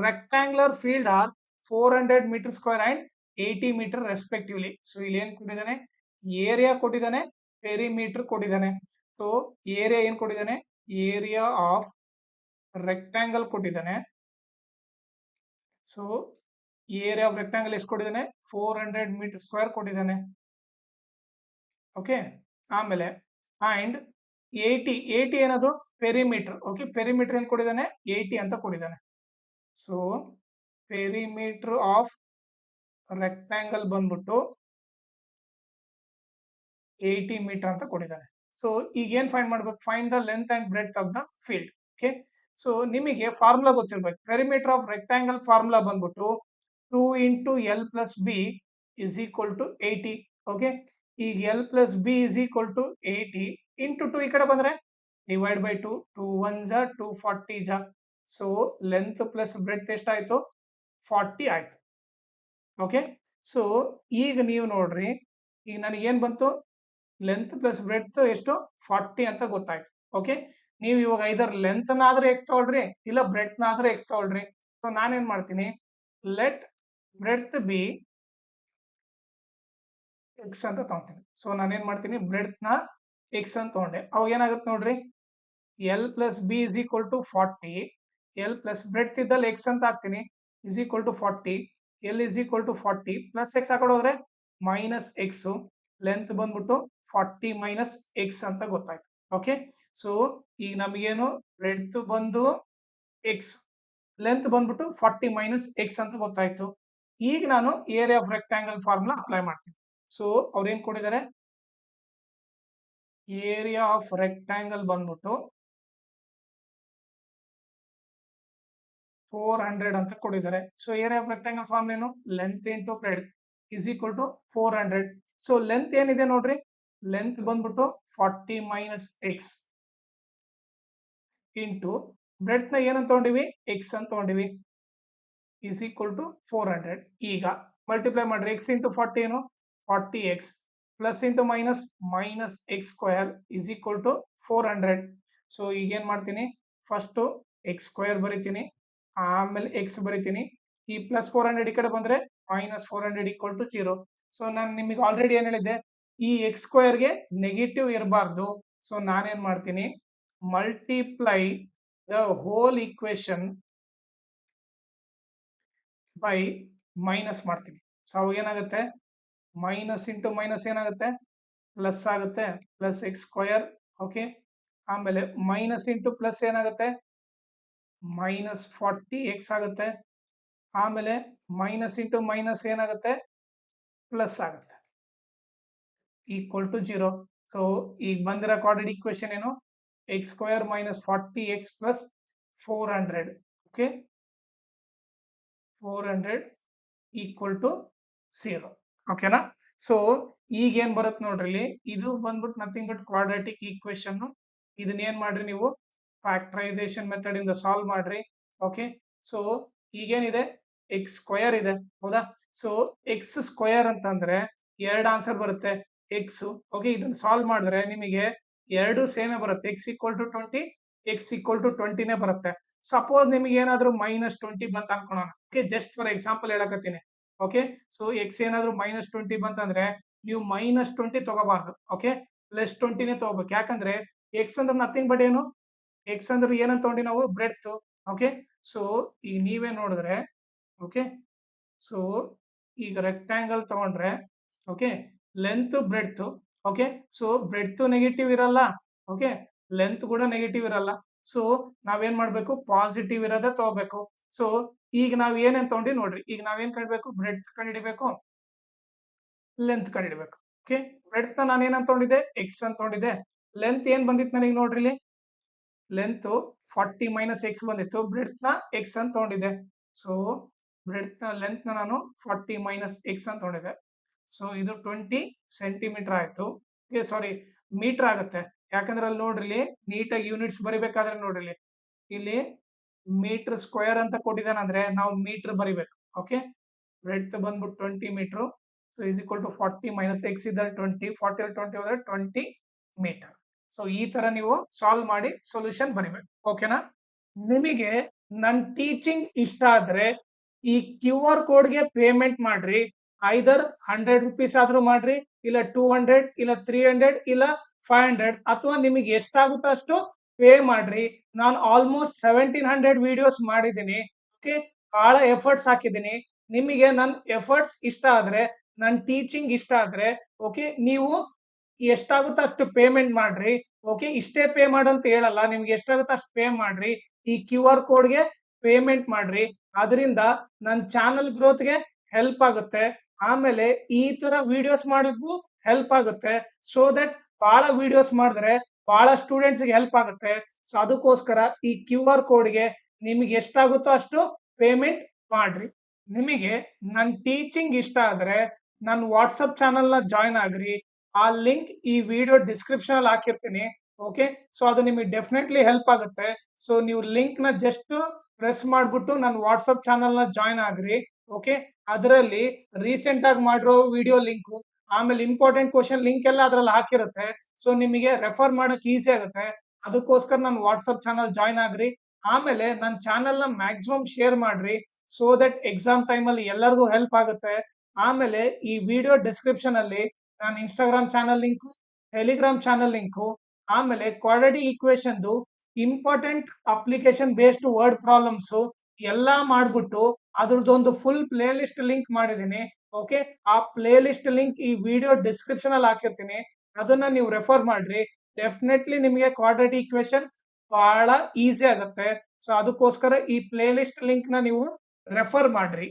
rectangular field are 400 meter square and 80 meter respectively. So ಇಲ್ಲಿ ಏನ್ ಕೊಟ್ಟಿದ್ದಾನೆ, ಏರಿಯಾ ಕೊಟ್ಟಿದ್ದಾನೆ, ಪೆರಿಮೀಟರ್ ಕೊಟ್ಟಿದ್ದಾನೆ. ಸೊ ಏರಿಯಾ ಏನ್ ಕೊಟ್ಟಿದ್ದಾನೆ, ಏರಿಯಾ ಆಫ್ ರೆಕ್ಟಾಂಗಲ್ ಕೊಟ್ಟಿದ್ದಾನೆ. ಸೊ ಏರಿಯಾ ಆಫ್ ರೆಕ್ಟಾಂಗಲ್ ಎಷ್ಟು ಕೊಟ್ಟಿದ್ದಾನೆ, 400 ಮೀಟರ್ ಸ್ಕ್ವೇರ್ ಕೊಟ್ಟಿದ್ದಾನೆ. ಓಕೆ ಆಮೇಲೆ ಅಂಡ್ 80 ಏನದು ಪೆರಿಮೀಟರ್. ಓಕೆ ಪೆರಿಮೀಟರ್ ಏನ್ ಕೊಟ್ಟಿದ್ದಾನೆ 80 ಅಂತ ಕೊಟ್ಟಿದ್ದಾನೆ. ಸೊ ಪೆರಿಮೀಟರ್ ಆಫ್ ರೆಕ್ಟಾಂಗಲ್ ಬಂದ್ಬಿಟ್ಟು 80 ಮೀಟರ್ ಅಂತ ಕೊಟ್ಟಿದ್ದಾನೆ. ಸೊ ಈಗ ಏನ್ ಫೈಂಡ್ ಮಾಡ್ಬೇಕು, find the length and breadth of the field. Okay so ನಿಮಗೆ ಫಾರ್ಮುಲಾ ಗೊತ್ತಿರ್ಬೇಕು. ಪೆರಿಮೀಟರ್ ಆಫ್ ರೆಕ್ಟಾಂಗಲ್ ಫಾರ್ಮುಲಾ ಬಂದ್ಬಿಟ್ಟು 2 × L + B = 80. ಓಕೆ ಈಗ L + B = 80 × 2 ಈ ಕಡೆ ಬಂದ್ರೆ ಡಿವೈಡ್ ಬೈ 2, 2 1 ಜಾ 2 40 ಜಾ. ಸೊ ಲೆಂತ್ ಪ್ಲಸ್ ಬ್ರೆಡ್ತ್ ಎಷ್ಟಾಯ್ತು 40 ಆಯ್ತು. ಓಕೆ ಸೊ ಈಗ ನೀವು ನೋಡ್ರಿ, ಈಗ ನನಗೇನ್ ಬಂತು ಲೆಂತ್ ಪ್ಲಸ್ ಬ್ರೆಡ್ತ್ ಎಷ್ಟು 40 ಅಂತ ಗೊತ್ತಾಯ್ತು. ಓಕೆ ನೀವು ಇವಾಗ ಐದರ್ ಲೆಂತ್ ನಾದ್ರೆ ಎಕ್ಸ್ ತಗೊಳ್ರಿ, ಇಲ್ಲ ಬ್ರೆಡ್ತ್ ನಾದ್ರೆ ಎಕ್ಸ್ ತಗೊಳ್ರಿ. ಸೊ ನಾನೇನ್ ಮಾಡ್ತೀನಿ, ಲೆಟ್ ಬ್ರೆಡ್ತ್ ಬಿ ಎಕ್ಸ್ ಅಂತ ತಗೊಂತೀನಿ. ಸೊ ನಾನೇನ್ ಮಾಡ್ತೀನಿ, ಬ್ರೆಡ್ತ್ ನ ಎಕ್ಸ್ ಅಂತ ತಗೊಂಡೆ. ಅವಾಗ ಏನಾಗುತ್ತೆ ನೋಡ್ರಿ, L plus B = 40. L plus breadth ಇದ್ದಲ್ಲಿ ಎಕ್ಸ್ ಅಂತ ಹಾಕ್ತೀನಿ = 40. ಎಲ್ = 40 ಪ್ಲಸ್ ಎಕ್ಸ್ ಹಾಕೊಂಡು ಹೋದ್ರೆ ಮೈನಸ್ ಎಕ್ಸ್. ಲೆಂತ್ ಬಂದ್ಬಿಟ್ಟು 40 ಮೈನಸ್ ಎಕ್ಸ್ ಅಂತ ಗೊತ್ತಾಯ್ತು. ಓಕೆ ಸೊ ಈಗ ನಮಗೇನು ಬ್ರೆಡ್ತ್ ಬಂದು ಎಕ್ಸ್, ಲೆಂತ್ ಬಂದ್ಬಿಟ್ಟು 40 ಮೈನಸ್ ಎಕ್ಸ್ ಅಂತ ಗೊತ್ತಾಯ್ತು. ಈಗ ನಾನು area of rectangle formula apply ಮಾಡ್ತೀನಿ. ಸೊ ಅವ್ರೇನ್ ಕೊಟ್ಟಿದ್ದಾರೆ, ಏರಿಯಾ ಆಫ್ ರೆಕ್ಟಾಂಗಲ್ ಬಂದ್ಬಿಟ್ಟು 400 ಅಂತ ಕೊಟ್ಟಿದ್ದಾರೆ. So area of rectangle form ಏನು, length into breadth = 400. So length ಏನಿದೆ ನೋಡ್ರಿ, ಲೆಂತ್ ಬಂದ್ಬಿಟ್ಟು 40 ಮೈನಸ್ ಎಕ್ಸ್ ಇಂಟು ಬ್ರೆಡ್ತ್ ನ ಏನಂತ ತಗೊಂಡಿವಿ ಎಕ್ಸ್ ಅಂತ ತಗೊಂಡಿವಿ = 400. ಈಗ ಮಲ್ಟಿಪ್ಲೈ ಮಾಡ್ರಿ, ಎಕ್ಸ್ ಇಂಟು 40 ಏನು 40x plus into minus minus X square = 400. So ಈಗ ಏನ್ ಮಾಡ್ತೀನಿ, ಫಸ್ಟ್ ಎಕ್ಸ್ ಸ್ಕ್ವೇರ್ ಬರಿತೀನಿ, ಆಮೇಲೆ ಎಕ್ಸ್ ಬರಿತೀನಿ. ಈ ಪ್ಲಸ್ 400 ಈ ಕಡೆ ಬಂದ್ರೆ ಮೈನಸ್ 400 = 0. ಸೊ ನಾನು ನಿಮಗೆ ಆಲ್ರೆಡಿ ಏನ್ ಹೇಳಿದ್ದೆ, ಈ ಎಕ್ಸ್ ಸ್ಕ್ವೇರ್ಗೆ ನೆಗೆಟಿವ್ ಇರಬಾರ್ದು. ಸೊ ನಾನೇನ್ ಮಾಡ್ತೀನಿ, multiply the whole equation by minus ಮಾಡ್ತೀನಿ. ಸೊ ಅವಾಗ ಏನಾಗುತ್ತೆ, ಮೈನಸ್ ಇಂಟು ಮೈನಸ್ ಏನಾಗುತ್ತೆ ಪ್ಲಸ್ ಆಗುತ್ತೆ, ಪ್ಲಸ್ ಎಕ್ಸ್ ಸ್ಕ್ವೇರ್. ಓಕೆ ಆಮೇಲೆ ಮೈನಸ್ ಇಂಟು ಪ್ಲಸ್ ಏನಾಗುತ್ತೆ ಮೈನಸ್ 40x ಆಗುತ್ತೆ. ಆಮೇಲೆ ಮೈನಸ್ ಇಂಟು ಮೈನಸ್ ಏನಾಗುತ್ತೆ, ಪ್ಲಸ್ ಆಗುತ್ತೆ, ಈಕ್ವಲ್ ಟು 0. ಸೊ ಈಗ ಬಂದಿರೋ ಕ್ವಾಡ್ರಾಟಿಕ್ ಈಕ್ವೇಶನ್ ಏನು, X square minus 40x plus 400. Okay, 400 equal to 0. ಓಕೆನಾ. ಸೊ ಈಗ ಏನ್ ಬರುತ್ತೆ ನೋಡ್ರಿ, ಇಲ್ಲಿ ಇದು ಬಂದ್ಬಿಟ್ಟು ನಥಿಂಗ್ ಬಟ್ ಕ್ವಾಡ್ರಾಟಿಕ್ ಈಕ್ವೇಶನ್. ಇದನ್ನ ಏನ್ ಮಾಡ್ರಿ ನೀವು, ಫ್ಯಾಕ್ಟರೈಸೇಷನ್ ಮೆಥಡ್ ಇಂದ ಸಾಲ್ವ್ ಮಾಡ್ರಿ. ಓಕೆ, ಸೊ ಈಗೇನಿದೆ, ಎಕ್ಸ್ ಸ್ಕ್ವೇರ್ ಇದೆ, ಹೌದಾ. ಸೊ ಎಕ್ಸ್ ಸ್ಕ್ವೇರ್ ಅಂತಂದ್ರೆ ಎರಡು ಆನ್ಸರ್ ಬರುತ್ತೆ, ಎಕ್ಸ್. ಓಕೆ, ಇದನ್ನ ಸಾಲ್ವ್ ಮಾಡಿದ್ರೆ ನಿಮಗೆ ಎರಡು ಸೇಮೇ ಬರುತ್ತೆ, X equal to 20, X equal to 20ನೇ ಬರುತ್ತೆ. ಸಪೋಸ್ ನಿಮಗೆ ಏನಾದ್ರು -20 ಬಂತ ಅನ್ಕೊಳ್ಳೋಣ. ಓಕೆ, ಜಸ್ಟ್ ಫಾರ್ ಎಕ್ಸಾಂಪಲ್ ಹೇಳಕತ್ತೀನಿ. ಓಕೆ, ಸೊ ಎಕ್ಸ್ ಏನಾದ್ರು -20 ಬಂತಂದ್ರೆ ನೀವು -20 ತಗೋಬಾರ್ದು. ಓಕೆ, +20ನೇ ತಗೋಬೇಕು. ಯಾಕಂದ್ರೆ ಎಕ್ಸ್ ಅಂದ್ರೆ ನಥಿಂಗ್ ಬಟ್ ಏನು, ಎಕ್ಸ್ ಅಂದ್ರೆ ಏನಂತ ತಗೊಂಡಿ ನಾವು, ಬ್ರೆಡ್ತ್. ಓಕೆ, ಸೊ ಈಗ ನೀವೇ ನೋಡಿದ್ರೆ, ಓಕೆ, ಸೊ ಈಗ ರೆಕ್ಟಾಂಗಲ್ ತಗೊಂಡ್ರೆ, okay, length breadth. Okay, so breadth negative ಇರಲ್ಲ, ಓಕೆ, ಲೆಂತ್ ಕೂಡ ನೆಗೆಟಿವ್ ಇರಲ್ಲ. ಸೊ ನಾವೇನ್ ಮಾಡ್ಬೇಕು, ಪಾಸಿಟಿವ್ ಇರೋದೇ ತಗೋಬೇಕು. ಸೊ ಈಗ ನಾವ್ ಏನೇನ್ ತಗೊಂಡಿ ನೋಡ್ರಿ, ಈಗ ನಾವೇನ್ ಕಂಡಿಡ್ಬೇಕು, ಬ್ರೆಡ್ತ್ ಕಂಡಿಡಿಬೇಕು, ಲೆಂತ್ ಕಂಡಿಡ್ಬೇಕು. ಓಕೆ, ಬ್ರೆಡ್ತ್ ನಾನು ಏನಂತ ತಗೊಂಡಿದ್ದೆ, ಎಕ್ಸ್ ಅಂತ ತಗೊಂಡಿದ್ದೆ. ಲೆಂತ್ ಏನ್ ಬಂದಿತ್ತು ನನಗೆ ನೋಡ್ರಿ, ಇಲ್ಲಿ ಲೆಂತ್ 40 - x ಬಂದಿತ್ತು, ಬ್ರೆಡ್ತ್ ನ ಎಕ್ಸ್ ಅಂತ ತಗೊಂಡಿದ್ದೆ. ಸೊ ಬ್ರೆಡ್ತ್ ನ ಲೆಂತ್ ನಾನು 40 - x ಅಂತ ತಗೊಂಡಿದ್ದೆ. ಸೊ ಇದು 20 ಸೆಂಟಿಮೀಟರ್ ಆಯ್ತು. ಸಾರಿ, ಮೀಟರ್ ಆಗುತ್ತೆ. ಯಾಕಂದ್ರೆ ಅಲ್ಲಿ ನೋಡ್ರಿ, ನೀಟಾಗಿ ಯೂನಿಟ್ಸ್ ಬರಿಬೇಕಾದ್ರೆ ನೋಡ್ರಿ, ಇಲ್ಲಿ ಮೀಟರ್ ಸ್ಕ್ವೇರ್ ಅಂತ ಕೊಟ್ಟಿದ್ದಾನೆ ಅಂದ್ರೆ ನಾವು ಮೀಟರ್ ಬರಿಬೇಕು. ಓಕೆ, ಬ್ರೆಡ್ತ್ ಬಂದ್ಬಿಟ್ಟು 20 meter, is equal to 40 - x ಇದ್ದಲ್ಲಿ 20, 40 20 ಹೋದ್ರೆ 20 ಮೀಟರ್. ಸೊ ಈ ತರ ನೀವು ಸಾಲ್ವ್ ಮಾಡಿ ಸೊಲ್ಯೂಷನ್ ಬರಿಬೇಕು. ಓಕೆನಾ. ನಿಮಗೆ ನನ್ನ ಟೀಚಿಂಗ್ ಇಷ್ಟ ಆದ್ರೆ ಈ QR ಕೋಡ್ಗೆ ಪೇಮೆಂಟ್ ಮಾಡ್ರಿ. ಐದರ್ 100 ರುಪೀಸ್ ಆದ್ರೂ ಮಾಡ್ರಿ, ಇಲ್ಲ 200, ಇಲ್ಲ 300, ಇಲ್ಲ 500, ಅಥವಾ ನಿಮಗೆ ಎಷ್ಟಾಗುತ್ತೋ ಅಷ್ಟು ಪೇ ಮಾಡ್ರಿ. ನಾನು ಆಲ್ಮೋಸ್ಟ್ 1700 ವಿಡಿಯೋಸ್ ಮಾಡಿದ್ದೀನಿ. ಓಕೆ, ಬಹಳ ಎಫರ್ಟ್ಸ್ ಹಾಕಿದ್ದೀನಿ. ನಿಮಗೆ ನನ್ನ ಎಫರ್ಟ್ಸ್ ಇಷ್ಟ ಆದ್ರೆ, ನನ್ನ ಟೀಚಿಂಗ್ ಇಷ್ಟ ಆದ್ರೆ, ಓಕೆ, ನೀವು ಎಷ್ಟಾಗುತ್ತೋ ಅಷ್ಟು ಪೇಮೆಂಟ್ ಮಾಡ್ರಿ. ಓಕೆ, ಇಷ್ಟೇ ಪೇ ಮಾಡಂತ ಹೇಳಲ್ಲ, ನಿಮ್ಗೆ ಎಷ್ಟಾಗುತ್ತೋ ಅಷ್ಟು ಪೇ ಮಾಡ್ರಿ. ಈ QR ಕೋಡ್ಗೆ ಪೇಮೆಂಟ್ ಮಾಡ್ರಿ. ಅದರಿಂದ ನನ್ನ ಚಾನಲ್ ಗ್ರೋತ್ಗೆ ಹೆಲ್ಪ್ ಆಗುತ್ತೆ. ಆಮೇಲೆ ಈ ತರ ವಿಡಿಯೋಸ್ ಮಾಡೋಕ್ಕೂ ಹೆಲ್ಪ್ ಆಗುತ್ತೆ. ಸೊ ದಟ್ ಬಹಳ ವಿಡಿಯೋಸ್ ಮಾಡಿದ್ರೆ ಬಹಳ ಸ್ಟೂಡೆಂಟ್ಸ್ಗೆ ಹೆಲ್ಪ್ ಆಗುತ್ತೆ. ಸೊ ಅದಕ್ಕೋಸ್ಕರ ಈ QR ಕೋಡ್ಗೆ ನಿಮಗೆ ಎಷ್ಟಾಗುತ್ತೋ ಅಷ್ಟು ಪೇಮೆಂಟ್ ಮಾಡ್ರಿ. ನಿಮಗೆ ನನ್ನ ಟೀಚಿಂಗ್ ಇಷ್ಟ ಆದ್ರೆ ನನ್ನ ವಾಟ್ಸಪ್ ಚಾನಲ್ ನ ಜಾಯ್ನ್ ಆಗ್ರಿ. ಆ ಲಿಂಕ್ ಈ ವಿಡಿಯೋ ಡಿಸ್ಕ್ರಿಪ್ಷನ್ ಅಲ್ಲಿ ಹಾಕಿರ್ತೀನಿ. ಓಕೆ, ಸೊ ಅದು ನಿಮಗೆ ಡೆಫಿನೆಟ್ಲಿ ಹೆಲ್ಪ್ ಆಗುತ್ತೆ. ಸೊ ನೀವು ಲಿಂಕ್ ನ ಜಸ್ಟ್ ಪ್ರೆಸ್ ಮಾಡ್ಬಿಟ್ಟು ನನ್ನ ವಾಟ್ಸಪ್ ಚಾನಲ್ ನ ಜಾಯ್ನ್ ಆಗ್ರಿ. ಓಕೆ, ಅದರಲ್ಲಿ ರೀಸೆಂಟ್ ಆಗಿ ಮಾಡಿರೋ ವಿಡಿಯೋ ಲಿಂಕ್, ಆಮೇಲೆ ಇಂಪಾರ್ಟೆಂಟ್ ಕ್ವಶನ್ ಲಿಂಕ್ ಎಲ್ಲ ಅದ್ರಲ್ಲಿ ಹಾಕಿರುತ್ತೆ. ಸೊ ನಿಮಗೆ ರೆಫರ್ ಮಾಡಕ್ ಈಸಿ ಆಗುತ್ತೆ. ಅದಕ್ಕೋಸ್ಕರ ನನ್ನ ವಾಟ್ಸಪ್ ಚಾನಲ್ ಜಾಯ್ನ್ ಆಗ್ರಿ. ಆಮೇಲೆ ನನ್ನ ಚಾನಲ್ ನ ಮ್ಯಾಕ್ಸಿಮಮ್ ಶೇರ್ ಮಾಡ್ರಿ. ಸೊ ದಟ್ ಎಕ್ಸಾಮ್ ಟೈಮ್ ಅಲ್ಲಿ ಎಲ್ಲರಿಗೂ ಹೆಲ್ಪ್ ಆಗುತ್ತೆ. ಆಮೇಲೆ ಈ ವಿಡಿಯೋ ಡಿಸ್ಕ್ರಿಪ್ಷನ್ ಅಲ್ಲಿ ನಾನು Instagram channel link, Telegram channel link, ಆಮೇಲೆ quadratic equation important application based word problems ಎಲ್ಲ ಮಾಡ್ಬಿಟ್ಟು ಅದ್ರದ್ದೊಂದು ಫುಲ್ ಪ್ಲೇ ಲಿಸ್ಟ್ ಲಿಂಕ್ ಮಾಡಿದೀನಿ. ಓಕೆ, ಆ ಪ್ಲೇ ಲಿಸ್ಟ್ ಲಿಂಕ್ ಈ ವಿಡಿಯೋ ಡಿಸ್ಕ್ರಿಪ್ಷನ್ ಅಲ್ಲಿ ಹಾಕಿರ್ತೀನಿ. ಅದನ್ನ ನೀವು ರೆಫರ್ ಮಾಡ್ರಿ. ಡೆಫಿನೆಟ್ಲಿ ನಿಮಗೆ ಕ್ವಾಡ್ರಾಟಿಕ್ ಈಕ್ವೇಶನ್ ಬಹಳ ಈಸಿ ಆಗುತ್ತೆ. ಸೊ ಅದಕ್ಕೋಸ್ಕರ ಈ ಪ್ಲೇ ಲಿಸ್ಟ್ ಲಿಂಕ್ ನ ನೀವು ರೆಫರ್ ಮಾಡ್ರಿ.